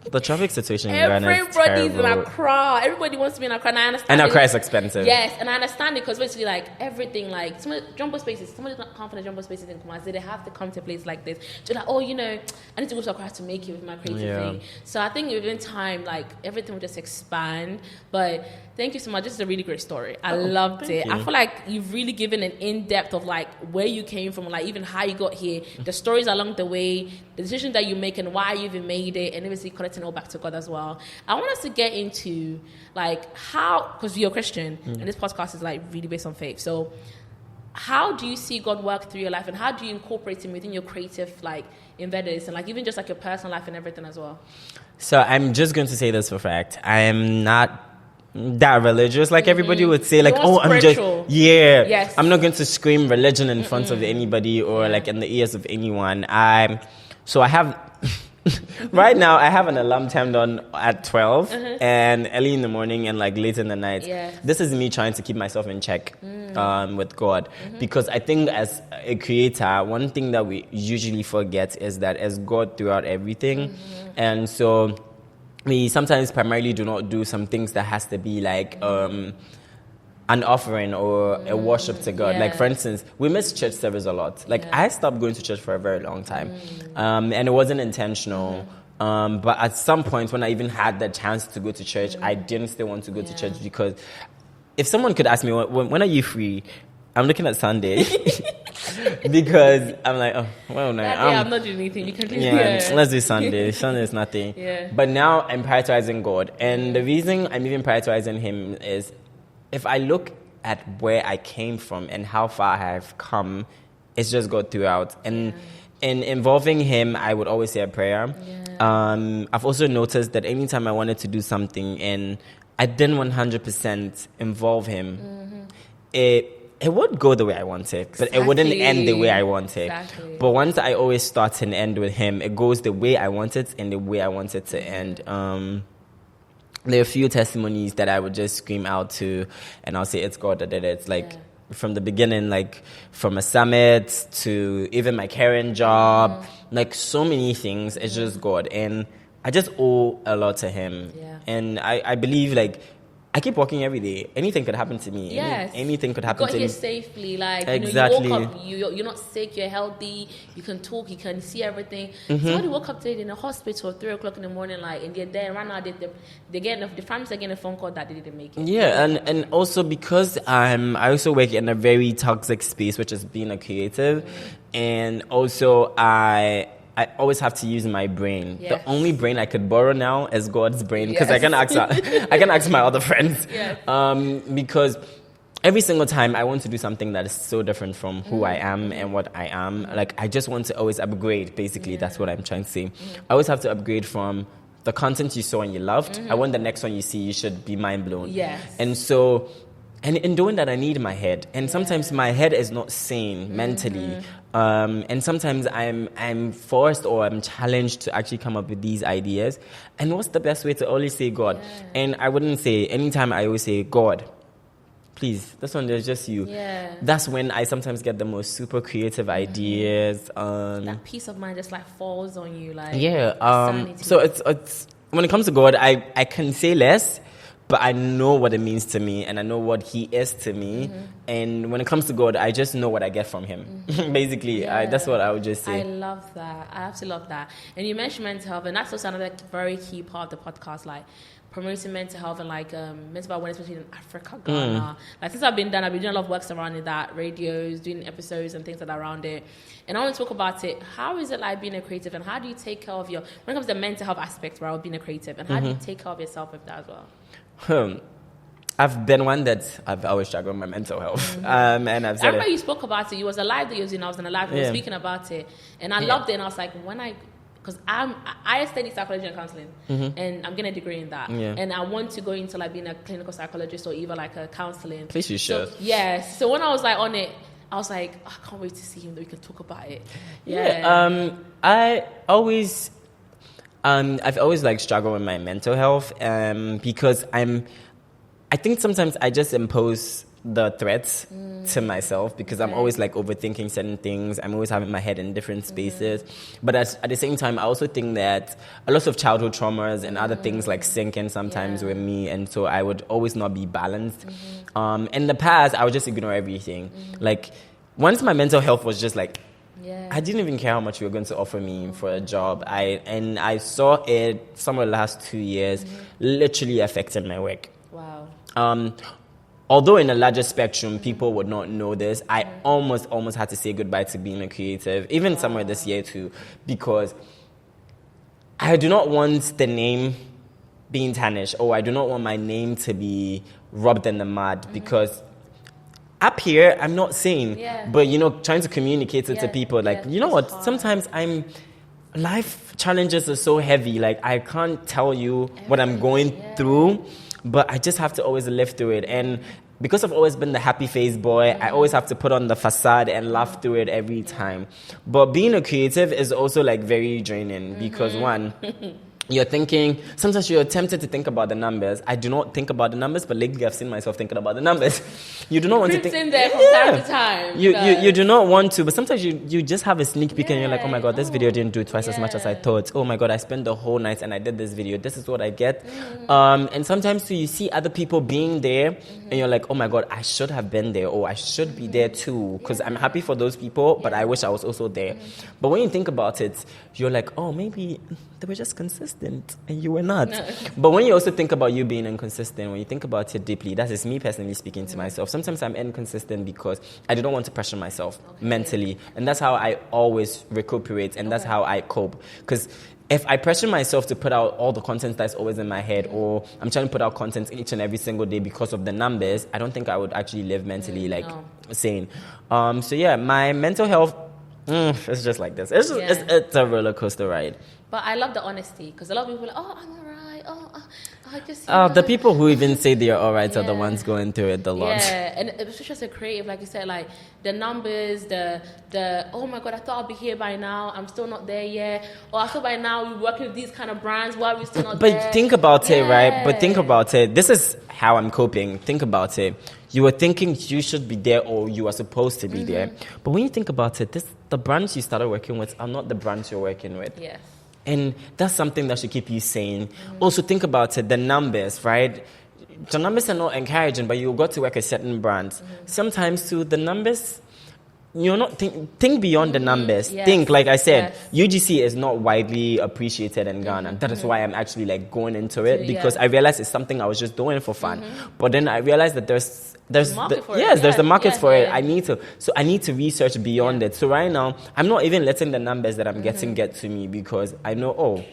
Speaker 1: The traffic situation in Ghana is terrible.
Speaker 2: Everybody's in Accra. Everybody wants to be in Accra. And I understand.
Speaker 1: And Accra is expensive.
Speaker 2: Yes, and I understand it because basically, like everything, like some of the jumbo spaces, somebody's not confident jumbo spaces in Kumasi. They have to come to a place like this to like, I need to go to Accra to make it with my creative thing. So I think within time, like everything will just expand. But thank you so much. This is a really great story. I loved it. I feel like you've really given an in-depth of like where you came from, like even how you got here, the stories along the way, the decisions that you make and why you even made it, and obviously connecting all back to God as well. I want us to get into like how, because you're a Christian and this podcast is like really based on faith. So how do you see God work through your life and how do you incorporate him within your creative like endeavors and like even just like your personal life and everything as well? So I'm just going to say this for fact. I am not that religious like everybody would say like I'm just I'm not going to scream religion in front of anybody or like in the ears of anyone. I have right now I have an alarm turned on at 12 and early in the morning and like late in the night. This is me trying to keep myself in check with God because I think as a creator one thing that we usually forget is that as God throughout everything and so we sometimes primarily do not do some things that has to be like an offering or a worship to God. Like for instance, we miss church service a lot. Like I stopped going to church for a very long time, and it wasn't intentional. But at some point, when I even had the chance to go to church, I didn't still want to go to church because if someone could ask me when are you free, I'm looking at Sunday. Because I'm like, I'm not doing anything. You can do let's do Sunday. Sunday is nothing. But now I'm prioritizing God. And the reason I'm even prioritizing him is if I look at where I came from and how far I have come, it's just God throughout. And in involving him, I would always say a prayer. I've also noticed that anytime I wanted to do something and I didn't 100% involve him,
Speaker 1: it would go the way I want it, but it wouldn't end the way I want it.
Speaker 2: Exactly.
Speaker 1: But once I always start and end with him, it goes the way I want it and the way I want it to end. There are a few testimonies that I would just scream out to, and I'll say it's God that did it. It's like from the beginning, like from a summit to even my current job, like so many things. It's just God, and I just owe a lot to him.
Speaker 2: Yeah.
Speaker 1: And I believe, like, I keep walking every day. Anything could happen to me.
Speaker 2: Yes.
Speaker 1: Anything could happen
Speaker 2: got
Speaker 1: to
Speaker 2: here
Speaker 1: me.
Speaker 2: safely. Like,
Speaker 1: Exactly.
Speaker 2: you woke up, you're not sick, you're healthy, you can talk, you can see everything. Somebody woke up today in a hospital at 3 o'clock in the morning, like, and they're there, right now, the families are getting a phone call that they didn't make it.
Speaker 1: Yeah, and also because I also work in a very toxic space, which is being a creative, and also I always have to use my brain.
Speaker 2: Yes.
Speaker 1: The only brain I could borrow now is God's brain, because I can ask my other friends.
Speaker 2: Yes.
Speaker 1: Because every single time I want to do something that is so different from who I am and what I am. Like, I just want to always upgrade. Basically, that's what I'm trying to say. I always have to upgrade from the content you saw and you loved. I want the next one you see, you should be mind blown.
Speaker 2: Yes.
Speaker 1: And so, and in doing that, I need my head. And sometimes my head is not sane mentally. And sometimes I'm forced or I'm challenged to actually come up with these ideas. And what's the best way to always say God?
Speaker 2: Yeah.
Speaker 1: And I wouldn't say, anytime I always say, God, please, this one is just you.
Speaker 2: Yeah.
Speaker 1: That's when I sometimes get the most super creative ideas.
Speaker 2: That peace of mind just like falls on you, like
Speaker 1: Yeah. So it's when it comes to God, I can say less, but I know what it means to me, and I know what He is to me. And when it comes to God, I just know what I get from Him. Basically, that's what I would just say.
Speaker 2: I love that. I absolutely love that. And you mentioned mental health, and that's also another very key part of the podcast, like promoting mental health and like mental health awareness, especially in Africa, Ghana. Like since I've been doing a lot of work surrounding that, radios, doing episodes and things like that around it. And I want to talk about it. How is it like being a creative, and how do you take care of when it comes to the mental health aspect, right, of being a creative, and how do you take care of yourself with that as well?
Speaker 1: I've been one that I've always struggled with my mental health. And I've said
Speaker 2: I remember you spoke about it. You was a live that you was in. I was in a live. You were speaking about it, and I loved it. And I was like, because I study psychology and counseling, and I'm getting a degree in that.
Speaker 1: Yeah.
Speaker 2: And I want to go into like being a clinical psychologist or even like a counseling.
Speaker 1: Please, you should.
Speaker 2: So, yes. So when I was like on it, I was like, I can't wait to see him that we can talk about it. Yeah.
Speaker 1: I've always like struggled with my mental health because I think sometimes I just impose the threats to myself because I'm always like overthinking certain things. I'm always having my head in different spaces. But at the same time, I also think that a lot of childhood traumas and other things like sink in sometimes with me. And so I would always not be balanced. In the past, I would just ignore everything. Like once my mental health was just like, I didn't even care how much you were going to offer me for a job. I saw it somewhere the last 2 years literally affected my work.
Speaker 2: Wow.
Speaker 1: Although in a larger spectrum, people would not know this, I almost had to say goodbye to being a creative, even somewhere this year too, because I do not want the name being tarnished, or I do not want my name to be rubbed in the mud, because up here, I'm not sane, but, trying to communicate it to people, like, you know what, hard. Sometimes life challenges are so heavy, like, I can't tell you what I'm going through, but I just have to always live through it. And because I've always been the happy face boy, I always have to put on the facade and laugh through it every time. But being a creative is also like very draining because one, you're thinking, sometimes you're tempted to think about the numbers. I do not think about the numbers, but lately I've seen myself thinking about the numbers. You do not want to think.
Speaker 2: In there from time to time.
Speaker 1: You do not want to, but sometimes you just have a sneak peek and you're like, oh my God, this video didn't do twice as much as I thought. Oh my God, I spent the whole night and I did this video. This is what I get. And sometimes too, you see other people being there and you're like, oh my God, I should have been there, or I should be there too, because I'm happy for those people, but I wish I was also there. But when you think about it, you're like, oh, maybe they were just consistent and you were not. But when you also think about you being inconsistent, when you think about it deeply, that is me personally speaking to myself. Sometimes I'm inconsistent because I don't want to pressure myself mentally. And that's how I always recuperate, and that's how I cope. Because if I pressure myself to put out all the content that's always in my head, or I'm trying to put out content each and every single day because of the numbers, I don't think I would actually live mentally sane. So yeah, my mental health, it's just like this. It's a roller coaster ride.
Speaker 2: But I love the honesty, because a lot of people are like, oh, I'm all right. like, I just...
Speaker 1: The people who even say they're all right are the ones going through it the lot.
Speaker 2: Yeah, and especially as a creative, like you said, like the numbers, the oh my God, I thought I'd be here by now. I'm still not there yet. Or I thought by now we're working with these kind of brands. Why are we still not there?
Speaker 1: But think about it, right? But think about it. This is how I'm coping. Think about it. You were thinking you should be there or you are supposed to be there. But when you think about it, the brands you started working with are not the brands you're working with.
Speaker 2: Yes.
Speaker 1: And that's something that should keep you sane. Also, think about it, the numbers, right? The numbers are not encouraging, but you got to work a certain brand. Sometimes, too, the numbers, you're not think beyond the numbers.
Speaker 2: Yes.
Speaker 1: Think, like I said, UGC is not widely appreciated in Ghana. That is why I'm actually like going into it, because I realized it's something I was just doing for fun. But then I realized that there's there's the market for it. I need to research beyond it. So right now, I'm not even letting the numbers that I'm getting get to me, because I know,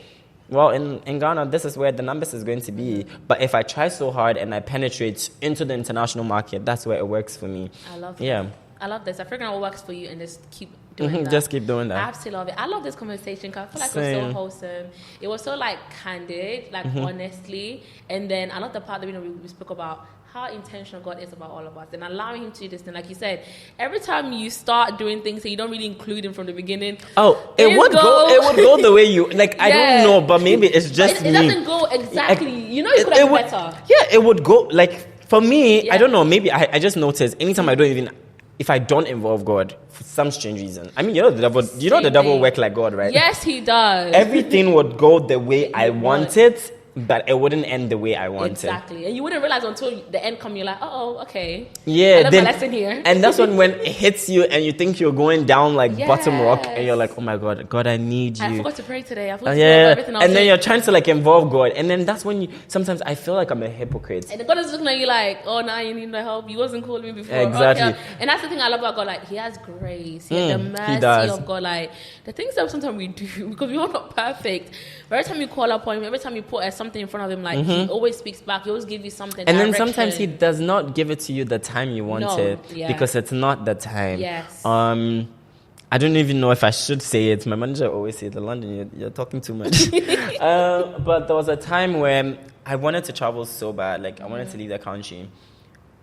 Speaker 1: well, in Ghana, this is where the numbers is going to be. But if I try so hard and I penetrate into the international market, that's where it works for me.
Speaker 2: I love
Speaker 1: it.
Speaker 2: I love this. I figure out what works for you and just keep doing that.
Speaker 1: Just keep doing that.
Speaker 2: I absolutely love it. I love this conversation because I feel like it was so wholesome. It was so like candid, like honestly. And then I love the part that we spoke about how intentional God is about all of us and allowing Him to do this thing. Like you said, every time you start doing things that you don't really include Him from the beginning.
Speaker 1: It would go the way you like. I don't know, but maybe it's just
Speaker 2: it doesn't go exactly. You know, it could have been better.
Speaker 1: Yeah, it would go like for me. I don't know. Maybe I just noticed anytime I don't even. If I don't involve God for some strange reason, I mean, the devil works like God, right?
Speaker 2: Yes, he does.
Speaker 1: Everything would go the way I want it, but it wouldn't end the way I want
Speaker 2: Exactly. And you wouldn't realize until the end comes, you're like, okay.
Speaker 1: Yeah.
Speaker 2: I learned my lesson here.
Speaker 1: And that's when it hits you and you think you're going down like bottom rock and you're like, oh my God, I need you.
Speaker 2: I forgot to pray today. I forgot to pray about everything else.
Speaker 1: And then you're trying to like involve God. And then that's when sometimes I feel like I'm a hypocrite.
Speaker 2: And God is looking at you like, oh, now you need my help. You wasn't calling me before.
Speaker 1: Exactly.
Speaker 2: Okay. And that's the thing I love about God. Like, He has grace. He has the mercy of God. Like, the things that sometimes we do, because we're not perfect. But every time you call upon Him, every time you put something in front of Him, like, He always speaks back. He always gives you something.
Speaker 1: And then sometimes He does not give it to you the time you want it because it's not the time.
Speaker 2: Yes.
Speaker 1: I don't even know if I should say it. My manager always says, London, you're talking too much. But there was a time when I wanted to travel so bad. Like, I wanted to leave the country.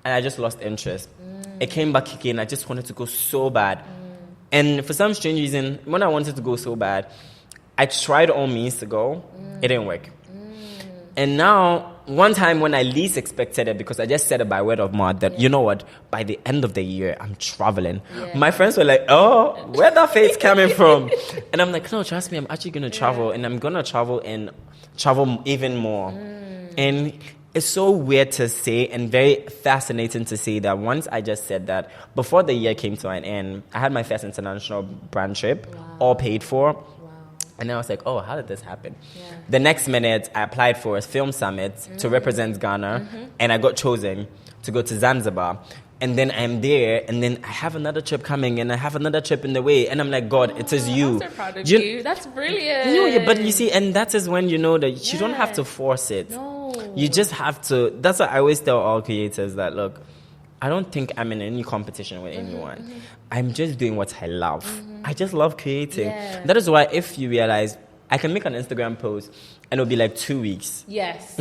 Speaker 1: And I just lost interest. It came back again. I just wanted to go so bad. And for some strange reason, when I wanted to go so bad, I tried all means to go. It didn't work. And now, one time when I least expected it, because I just said it by word of mouth that, you know what, by the end of the year, I'm traveling. Yeah. My friends were like, oh, where that faith coming from? And I'm like, no, trust me, I'm actually going to travel. And I'm going to travel and travel even more. And it's so weird to say and very fascinating to say that once I just said that, before the year came to an end, I had my first international brand trip, all paid for. And then I was like, oh, how did this happen? Yeah. The next minute, I applied for a film summit to represent Ghana, and I got chosen to go to Zanzibar. And then I'm there, and then I have another trip coming, and I have another trip in the way. And I'm like, God, it is you.
Speaker 2: I'm so proud of you. That's brilliant.
Speaker 1: No, but you see, and that is when you know that you don't have to force it.
Speaker 2: No.
Speaker 1: You just have to. That's what I always tell all creators that, look, I don't think I'm in any competition with anyone. I'm just doing what I love. I just love creating. Yeah. That is why if you realize I can make an Instagram post and it'll be like 2 weeks.
Speaker 2: Yes.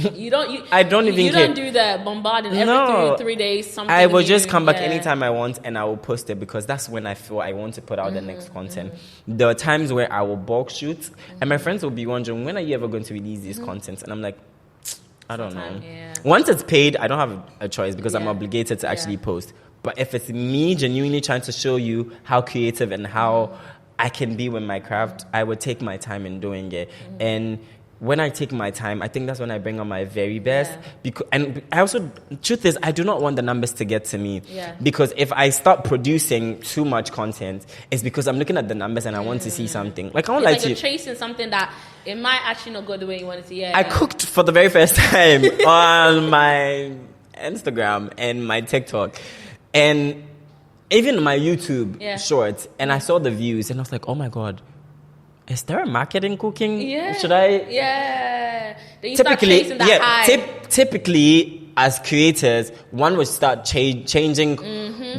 Speaker 2: I don't
Speaker 1: even
Speaker 2: You don't do the bombarding every 3 days. Something
Speaker 1: I will just come back anytime I want and I will post it because that's when I feel I want to put out the next content. There are times where I will bulk shoot and my friends will be wondering, when are you ever going to release these contents? And I'm like, I don't know. Yeah. Once it's paid, I don't have a choice because I'm obligated to actually post. But if it's me genuinely trying to show you how creative and how I can be with my craft, I would take my time in doing it. And when I take my time, I think that's when I bring on my very best. And I also, truth is, I do not want the numbers to get to me. Yeah. Because if I start producing too much content, it's because I'm looking at the numbers and I want to see something. Like, I won't lie to you.
Speaker 2: You're chasing something that it might actually not go the way you want it to.
Speaker 1: I cooked for the very first time on my Instagram and my TikTok. And even my YouTube shorts. And I saw the views and I was like, oh my God. Is there a market in cooking?
Speaker 2: Yeah.
Speaker 1: Should I?
Speaker 2: Yeah. Then you start chasing that high.
Speaker 1: Typically, as creators, one would start changing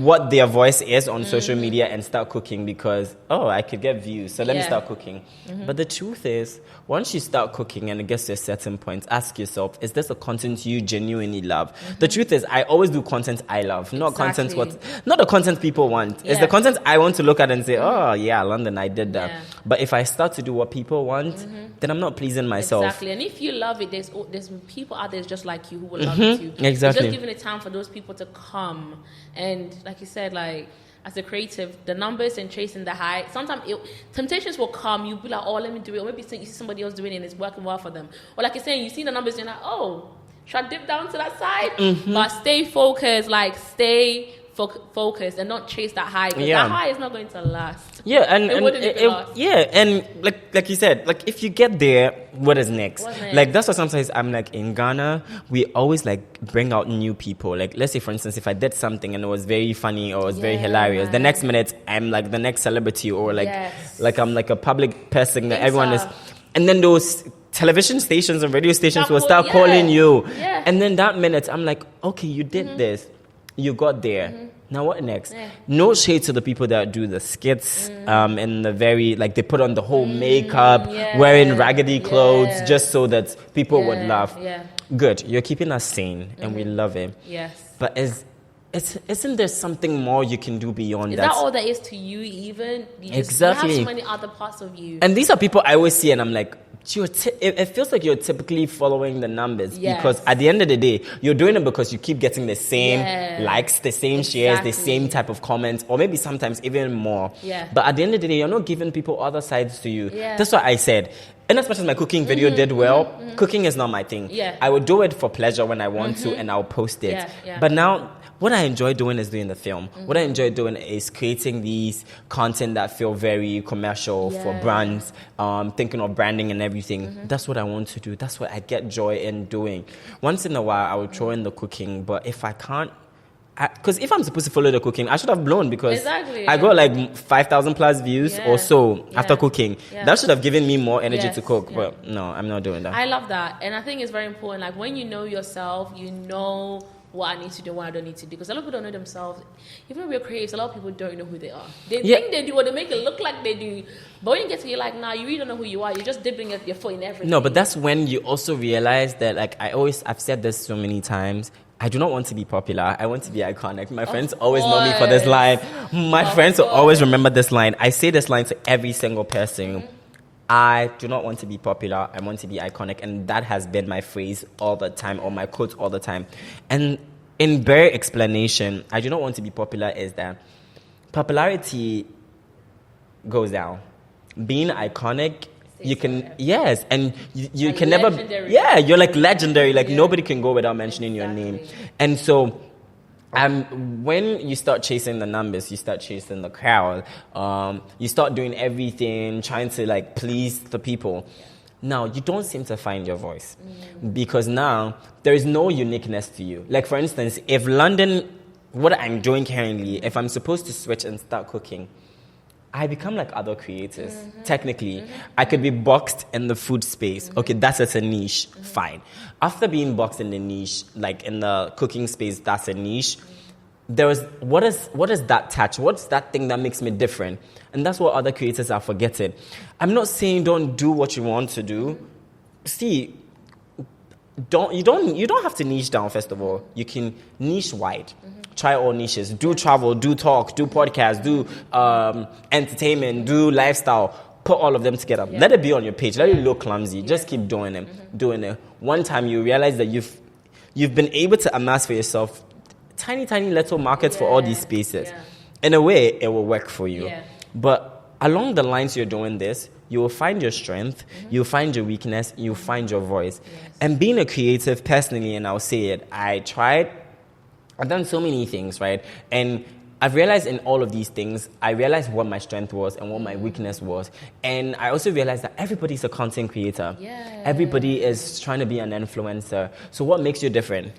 Speaker 1: what their voice is on social media and start cooking because, I could get views, so let me start cooking. But the truth is, once you start cooking and it gets to a certain point, ask yourself, is this a content you genuinely love? The truth is, I always do content I love, not not the content people want. It's the content I want to look at and say, oh yeah, London, I did that. But if I start to do what people want, then I'm not pleasing myself.
Speaker 2: Exactly. And if you love it, there's people out there just like you who will love it too.
Speaker 1: Exactly.
Speaker 2: It's just giving it time for those people to come. And like you said, like, as a creative, the numbers and chasing the high, sometimes temptations will come. You'll be like, let me do it. Or maybe you see somebody else doing it and it's working well for them. Or like you're saying, you see the numbers and you're like, should I dip down to that side? But stay focused, focused and not chase that high, because that high is not going to last.
Speaker 1: And like you said, like if you get there, what is next? Like that's what sometimes I'm like, in Ghana we always like bring out new people. Like let's say for instance, if I did something and it was very funny or it was very hilarious, the next minute I'm like the next celebrity or like I'm like a public person that everyone is, and then those television stations and radio stations will start calling you, and then that minute I'm like, okay, you did this. You got there. Now what next? No shade to the people that do the skits and the very, like they put on the whole makeup, wearing raggedy clothes just so that people would laugh. Good. You're keeping us sane and we love it. Yes. But isn't there something more you can do beyond that?
Speaker 2: Is that all there is to you even?
Speaker 1: Exactly.
Speaker 2: You have so many other parts of you.
Speaker 1: And these are people I always see and I'm like, it feels like you're typically following the numbers because at the end of the day, you're doing it because you keep getting the same likes, the same shares, the same type of comments, or maybe sometimes even more. But at the end of the day, you're not giving people other sides to you. That's what I said. And as much as my cooking video did well, cooking is not my thing. I would do it for pleasure when I want to and I'll post it. But now, what I enjoy doing is doing the film. What I enjoy doing is creating these content that feel very commercial for brands, thinking of branding and everything. That's what I want to do. That's what I get joy in doing. Once in a while, I would throw in the cooking, but if I can't, because if I'm supposed to follow the cooking, I should have blown because I got like 5,000 plus views or so after cooking. That should have given me more energy to cook, but no, I'm not doing that.
Speaker 2: I love that. And I think it's very important. Like when you know yourself, you know what I need to do, what I don't need to do. Because a lot of people don't know themselves. Even when we're creatives, a lot of people don't know who they are. They think they do, or they make it look like they do. But when you get to, you're like, nah, you really don't know who you are. You're just dipping your foot in everything.
Speaker 1: No, but that's when you also realize that, like, I've said this so many times, I do not want to be popular. I want to be iconic. My friends always know me for this line. My friends will always remember this line. I say this line to every single person. I do not want to be popular. I want to be iconic. And that has been my phrase all the time, or my quote all the time. And in bare explanation, I do not want to be popular is that popularity goes down. Being iconic, you can, and you can never, you're like legendary. Like nobody can go without mentioning your name. And so, when you start chasing the numbers, you start chasing the crowd, you start doing everything, trying to like please the people. Now, you don't seem to find your voice because now there is no uniqueness to you. Like, for instance, if London, what I'm doing currently, if I'm supposed to switch and start cooking, I become like other creators. Technically, I could be boxed in the food space. Okay, that's a niche. Fine. After being boxed in the niche, like in the cooking space, that's a niche. What is that touch? What's that thing that makes me different? And that's what other creators are forgetting. I'm not saying don't do what you want to do. See, you don't have to niche down. First of all, you can niche wide. Try all niches. Do travel. Do talk. Do podcast. Do entertainment. Do lifestyle. Put all of them together. Let it be on your page. Let it look clumsy. Just keep doing them. Doing it. One time you realize that you've been able to amass for yourself tiny little markets for all these spaces. In a way, it will work for you. But along the lines you're doing this, you will find your strength, you'll find your weakness, you'll find your voice. And being a creative, personally, and I'll say it, I've done so many things, right? And I've realized in all of these things, I realized what my strength was and what my weakness was. And I also realized that everybody's a content creator. Everybody is trying to be an influencer. So what makes you different?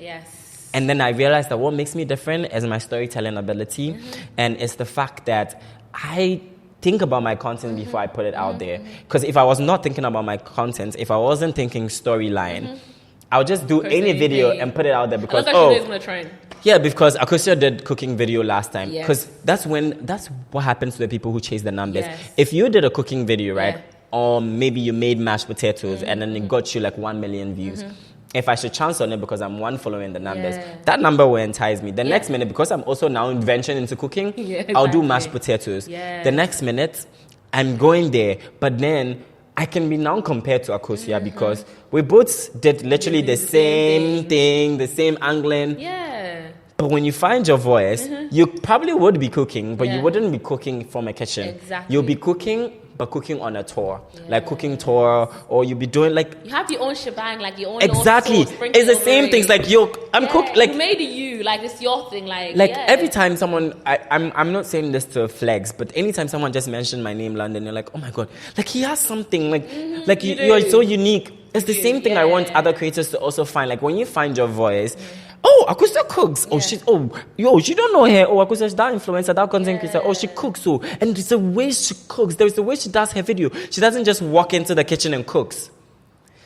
Speaker 1: And then I realized that what makes me different is my storytelling ability. And it's the fact that I think about my content before I put it out there. Because if I was not thinking about my content, if I wasn't thinking storyline, I'll just do any video and put it out there because
Speaker 2: it's gonna trend.
Speaker 1: Yeah, because Akosia did cooking video last time. Because
Speaker 2: Yes.
Speaker 1: that's what happens to the people who chase the numbers.
Speaker 2: Yes.
Speaker 1: If you did a cooking video, right,
Speaker 2: Yeah.
Speaker 1: or maybe you made mashed potatoes and then it got you like 1 million views. If I should chance on it because I'm one following the numbers, that number will entice me. The next minute, because I'm also now venturing into cooking, I'll do mashed potatoes.
Speaker 2: Yeah.
Speaker 1: The next minute, I'm going there, but then I can be now compared to Akosia because we both did literally the same thing, the same angling.
Speaker 2: Yeah.
Speaker 1: But when you find your voice, you probably would be cooking, but you wouldn't be cooking from a kitchen.
Speaker 2: Exactly.
Speaker 1: You'll be cooking, but cooking on a tour, like cooking tour, or you'll be doing like
Speaker 2: You have your own shebang, like your own.
Speaker 1: exactly.
Speaker 2: Little sauce, sprinkle
Speaker 1: It's the
Speaker 2: over
Speaker 1: same
Speaker 2: it.
Speaker 1: things. Like I'm cook like
Speaker 2: you made it you, like it's your thing, like
Speaker 1: every time someone, I'm not saying this to flex, but anytime someone just mentioned my name, London, you're like, oh my god, like he has something, like you are so unique. It's the same thing I want other creators to also find. Like when you find your voice, Akosia cooks. Oh, she don't know her. Oh, Akosia's that influencer, that content creator. Oh, she cooks. Oh, and it's the way she cooks. There's the way she does her video. She doesn't just walk into the kitchen and cooks.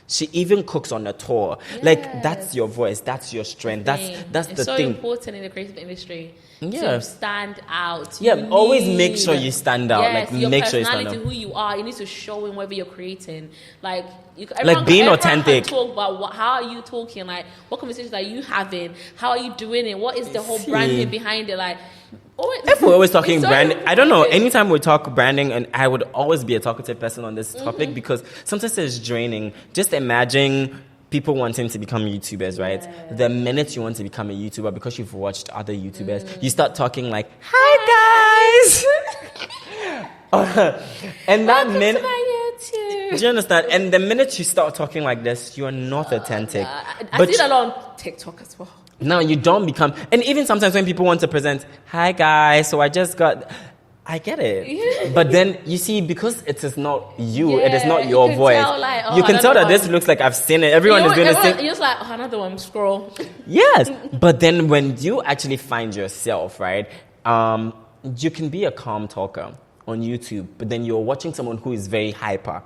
Speaker 1: She even cooks on a tour. Like that's your voice. That's your strength. That's
Speaker 2: it's
Speaker 1: the
Speaker 2: so
Speaker 1: thing.
Speaker 2: important in the creative industry
Speaker 1: Yeah.
Speaker 2: to stand out.
Speaker 1: Yeah,
Speaker 2: You
Speaker 1: always
Speaker 2: need-
Speaker 1: make sure you stand out.
Speaker 2: Yes,
Speaker 1: Like
Speaker 2: your
Speaker 1: make sure you stand
Speaker 2: personality,
Speaker 1: out.
Speaker 2: who you are, you need to show in whatever you're creating. Like
Speaker 1: being
Speaker 2: everyone
Speaker 1: authentic.
Speaker 2: Can talk about how are you talking? Like what conversations are you having? How are you doing it? What is the whole branding behind it? Like.
Speaker 1: If we're always talking
Speaker 2: it's so
Speaker 1: brand, I don't know.
Speaker 2: important.
Speaker 1: Anytime we talk branding, and I would always be a talkative person on this topic because sometimes it's draining. Just imagine people wanting to become YouTubers, right? The minute you want to become a YouTuber, because you've watched other YouTubers, you start talking like, "Hi guys," and that minute. Do you understand? And the minute you start talking like this, you are not authentic.
Speaker 2: I see that on TikTok as well.
Speaker 1: Now you don't become, and even sometimes when people want to present, "Hi guys, so I just got," I get it, but then you see, because it is not you, it is not your
Speaker 2: can
Speaker 1: voice.
Speaker 2: tell, like,
Speaker 1: you can tell that
Speaker 2: another
Speaker 1: this
Speaker 2: one.
Speaker 1: looks like I've seen it. Everyone is doing the same.
Speaker 2: You're just like, another one, scroll.
Speaker 1: Yes, but then when you actually find yourself, right, you can be a calm talker on YouTube, but then you're watching someone who is very hyper.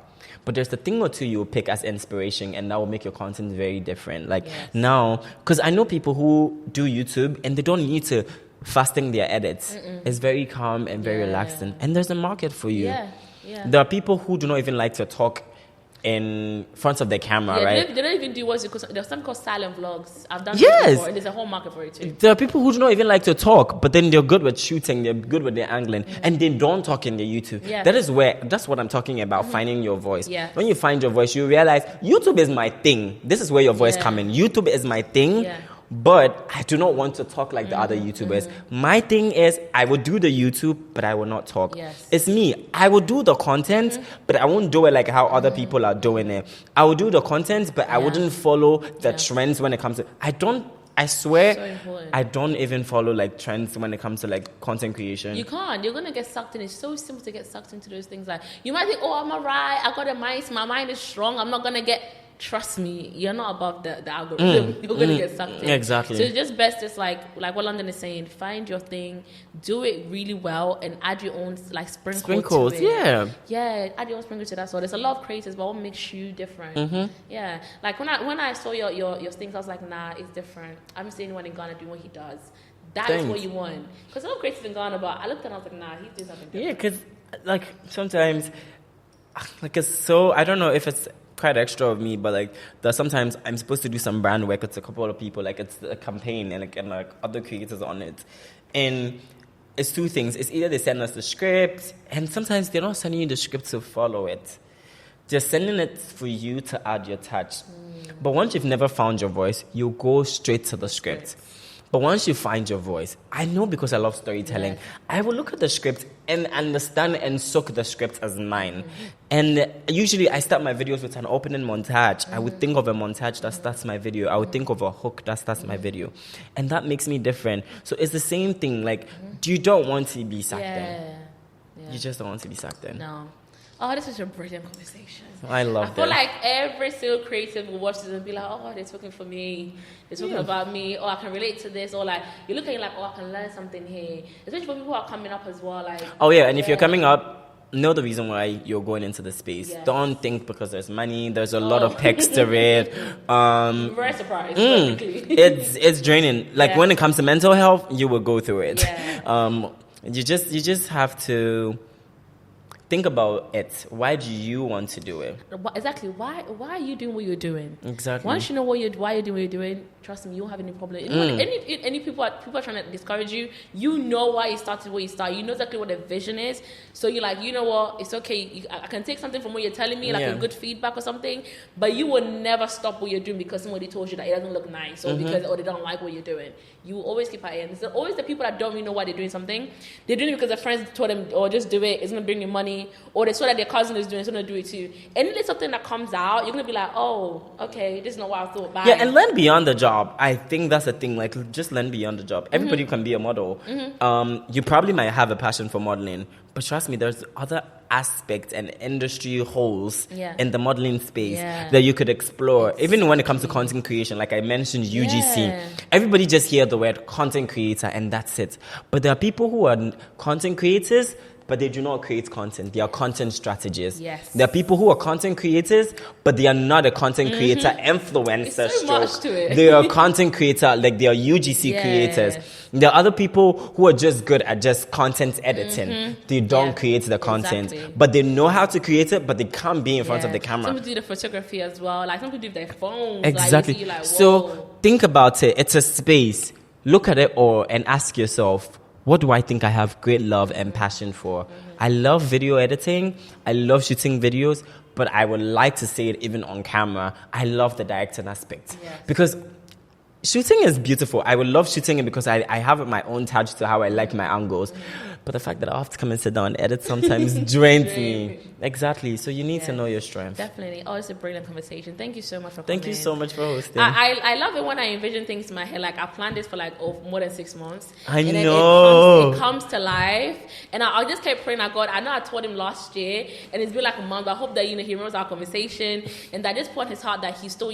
Speaker 1: But there's a thing or two you'll pick as inspiration, and that will make your content very different. Like now, because I know people who do YouTube and they don't need to fasting their edits. It's very calm and very relaxing, and there's a market for you. There are people who do not even like to talk in front of the camera, right?
Speaker 2: They don't even do there's something called silent vlogs. I've done
Speaker 1: Yes.
Speaker 2: that before, and there's a whole market for it too.
Speaker 1: There are people who do not even like to talk, but then they're good with shooting, they're good with their angling, and they don't talk in their YouTube. That's what I'm talking about, finding your voice. When you find your voice, you realize YouTube is my thing. This is where your voice comes in. YouTube is my thing. But I do not want to talk like the other YouTubers. My thing is, I will do the YouTube, but I will not talk. It's me. I will do the content, but I won't do it like how other people are doing it. I will do the content, but I wouldn't follow the trends when it comes to... I swear, I don't even follow like trends when it comes to like content creation.
Speaker 2: You can't. You're gonna get sucked in. It's so simple to get sucked into those things. Like you might think, I'm alright. I got a mind. My mind is strong. I'm not gonna get... Trust me, you're not above the algorithm. You're going to get sucked in.
Speaker 1: Exactly.
Speaker 2: So it's just best, just like what London is saying, find your thing, do it really well, and add your own like sprinkles to it. Yeah, add your own sprinkles to that. So there's a lot of creators, but what makes you different? Yeah, like when I saw your things, I was like, nah, it's different. I'm seeing anyone in Ghana doing what he does. That is what you want. Because a lot of creators in Ghana, but I looked and I was like, nah, he's doing something different.
Speaker 1: Yeah, because like sometimes, like it's so, I don't know if it's quite extra of me, but like there's sometimes I'm supposed to do some brand work. It's a couple of people, like it's a campaign and like other creators on it, and it's two things. It's either they send us the script, and sometimes they're not sending you the script to follow it. They're sending it for you to add your touch. But once you've never found your voice, you go straight to the script. But once you find your voice, I know because I love storytelling, I will look at the script and understand and soak the script as mine. And usually I start my videos with an opening montage. I would think of a montage that starts my video. I would think of a hook that starts my video. And that makes me different. So it's the same thing. Like, you don't want to be sucked in. You just don't want to be sucked in.
Speaker 2: No. Oh, this is a brilliant conversation.
Speaker 1: I love
Speaker 2: I feel like every single creative will watch this and be like, oh, they're talking for me. They're talking about me. Or I can relate to this. Or like, you look at it like, I can learn something here. Especially for people who are coming up as well. Like,
Speaker 1: and if you're coming up, know the reason why you're going into the space.
Speaker 2: Yes.
Speaker 1: Don't think because there's money. There's a lot of perks to it.
Speaker 2: Very surprised.
Speaker 1: It's draining. Like when it comes to mental health, you will go through it.
Speaker 2: Yeah.
Speaker 1: You just have to think about it. Why do you want to do it?
Speaker 2: Exactly. Why are you doing what you're doing?
Speaker 1: Exactly.
Speaker 2: Once you know why you're doing what you're doing, trust me, you won't have any problem. Any people are trying to discourage you, you know why you started what you started. You know exactly what the vision is. So you're like, you know what, it's okay. I can take something from what you're telling me, like a good feedback or something, but you will never stop what you're doing because somebody told you that it doesn't look nice or they don't like what you're doing. You will always keep at it. There's always the people that don't even know why they're doing something. They're doing it because their friends told them, or just do it, it's going to bring you money, or they saw that their cousin is doing it, so they're going to do it too. Any little something that comes out, you're going to be like, oh, okay, this is not what I thought. Bye.
Speaker 1: Yeah, and learn beyond the job. I think that's the thing. Like, just learn beyond the job. Everybody can be a model. You probably might have a passion for modeling, but trust me, there's other aspects and industry holes in the modeling space that you could explore. Even when it comes to content creation, like I mentioned, UGC. Everybody just hear the word content creator and that's it. But there are people who are content creators, but they do not create content. They are content strategists.
Speaker 2: Yes.
Speaker 1: There are people who are content creators, but they are not a content creator influencer.
Speaker 2: It's so much to it.
Speaker 1: They are content creator, like they are UGC creators. There are other people who are just good at just content editing. They don't create the content, but they know how to create it, but they can't be in front of the camera.
Speaker 2: Some people do the photography as well. Like some people do their phones.
Speaker 1: Exactly.
Speaker 2: Like,
Speaker 1: so think about it. It's a space. Look at it all and ask yourself, what do I think I have great love and passion for? I love video editing. I love shooting videos, but I would like to say it even on camera. I love the directing aspect. Because shooting is beautiful. I would love shooting it because I have my own touch to how I like my angles. But the fact that I have to come and sit down and edit sometimes drains me. Exactly. So you need to know your strengths.
Speaker 2: Definitely. Oh, it's a brilliant conversation. Thank you so much for coming.
Speaker 1: Thank you so much for hosting.
Speaker 2: I love it when I envision things in my head. Like I planned this for like more than 6 months.
Speaker 1: I
Speaker 2: and
Speaker 1: know.
Speaker 2: It comes to life. And I just kept praying that God, I know I told him last year and it's been like a month, but I hope that, he remembers our conversation and that just put in his heart that he's still,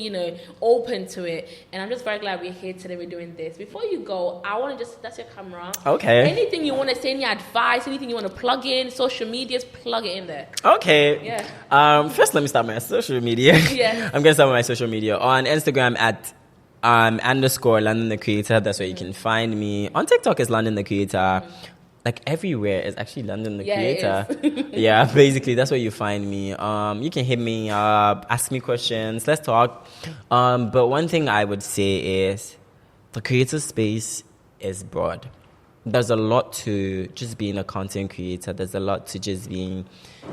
Speaker 2: open to it. And I'm just very glad we're here today. We're doing this. Before you go, I want to that's your camera.
Speaker 1: Okay.
Speaker 2: Anything you want to say, any advice, anything you want to plug in, social medias, plug it in there.
Speaker 1: Okay.
Speaker 2: Yeah.
Speaker 1: First, let me start my social media.
Speaker 2: Yeah.
Speaker 1: I'm going to start with my social media. On Instagram at _ London the Creator. That's where you can find me. On TikTok is London the Creator. Like everywhere is actually London the Creator. Yeah, basically that's where you find me. You can hit me up, ask me questions, let's talk. But one thing I would say is the creator space is broad. There's a lot to just being a content creator. There's a lot to just being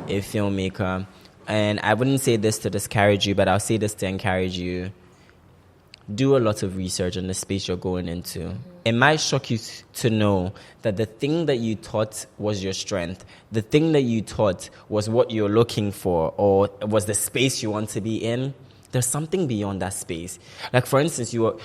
Speaker 1: a filmmaker. And I wouldn't say this to discourage you, but I'll say this to encourage you. Do a lot of research on the space you're going into. It might shock you to know that the thing that you thought was your strength, the thing that you thought was what you're looking for or was the space you want to be in, there's something beyond that space. Like, for instance, you're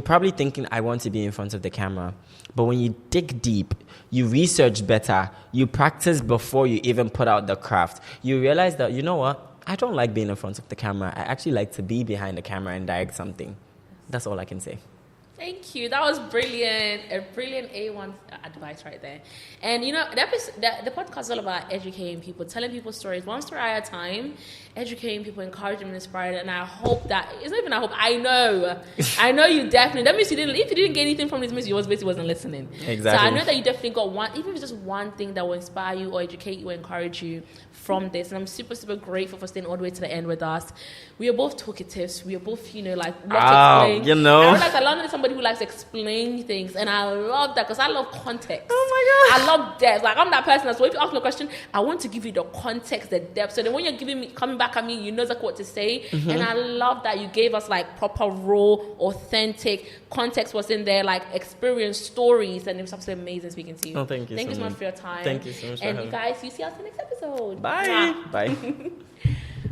Speaker 1: probably thinking, I want to be in front of the camera. But when you dig deep, you research better, you practice before you even put out the craft, you realize that, you know what? I don't like being in front of the camera. I actually like to be behind the camera and direct something. That's all I can say.
Speaker 2: Thank you. That was brilliant. A brilliant A1 advice right there. And the podcast is all about educating people, telling people stories, one story at a time, educating people, encouraging them, inspiring them. And I hope that, it's not even I hope, I know you definitely, that means if you didn't get anything from this, means you basically wasn't listening.
Speaker 1: Exactly.
Speaker 2: So I know that you definitely got one, even if it's just one thing that will inspire you or educate you or encourage you from this. And I'm super, super grateful for staying all the way to the end with us. We are both talkatives. We are both, like, I realize I love somebody who likes to explain things, and I love that because I love context.
Speaker 1: Oh my God.
Speaker 2: I love depth. Like, I'm that person. So if you ask me a question, I want to give you the context, the depth. So then when you're coming back at me, you know exactly what to say. And I love that you gave us like proper, raw, authentic context was in there, like experience, stories, and it was absolutely amazing speaking to you.
Speaker 1: Oh, thank you.
Speaker 2: Thank you so much for your time.
Speaker 1: Thank you so much.
Speaker 2: And you guys, you see us in the next episode.
Speaker 1: Bye. Bye.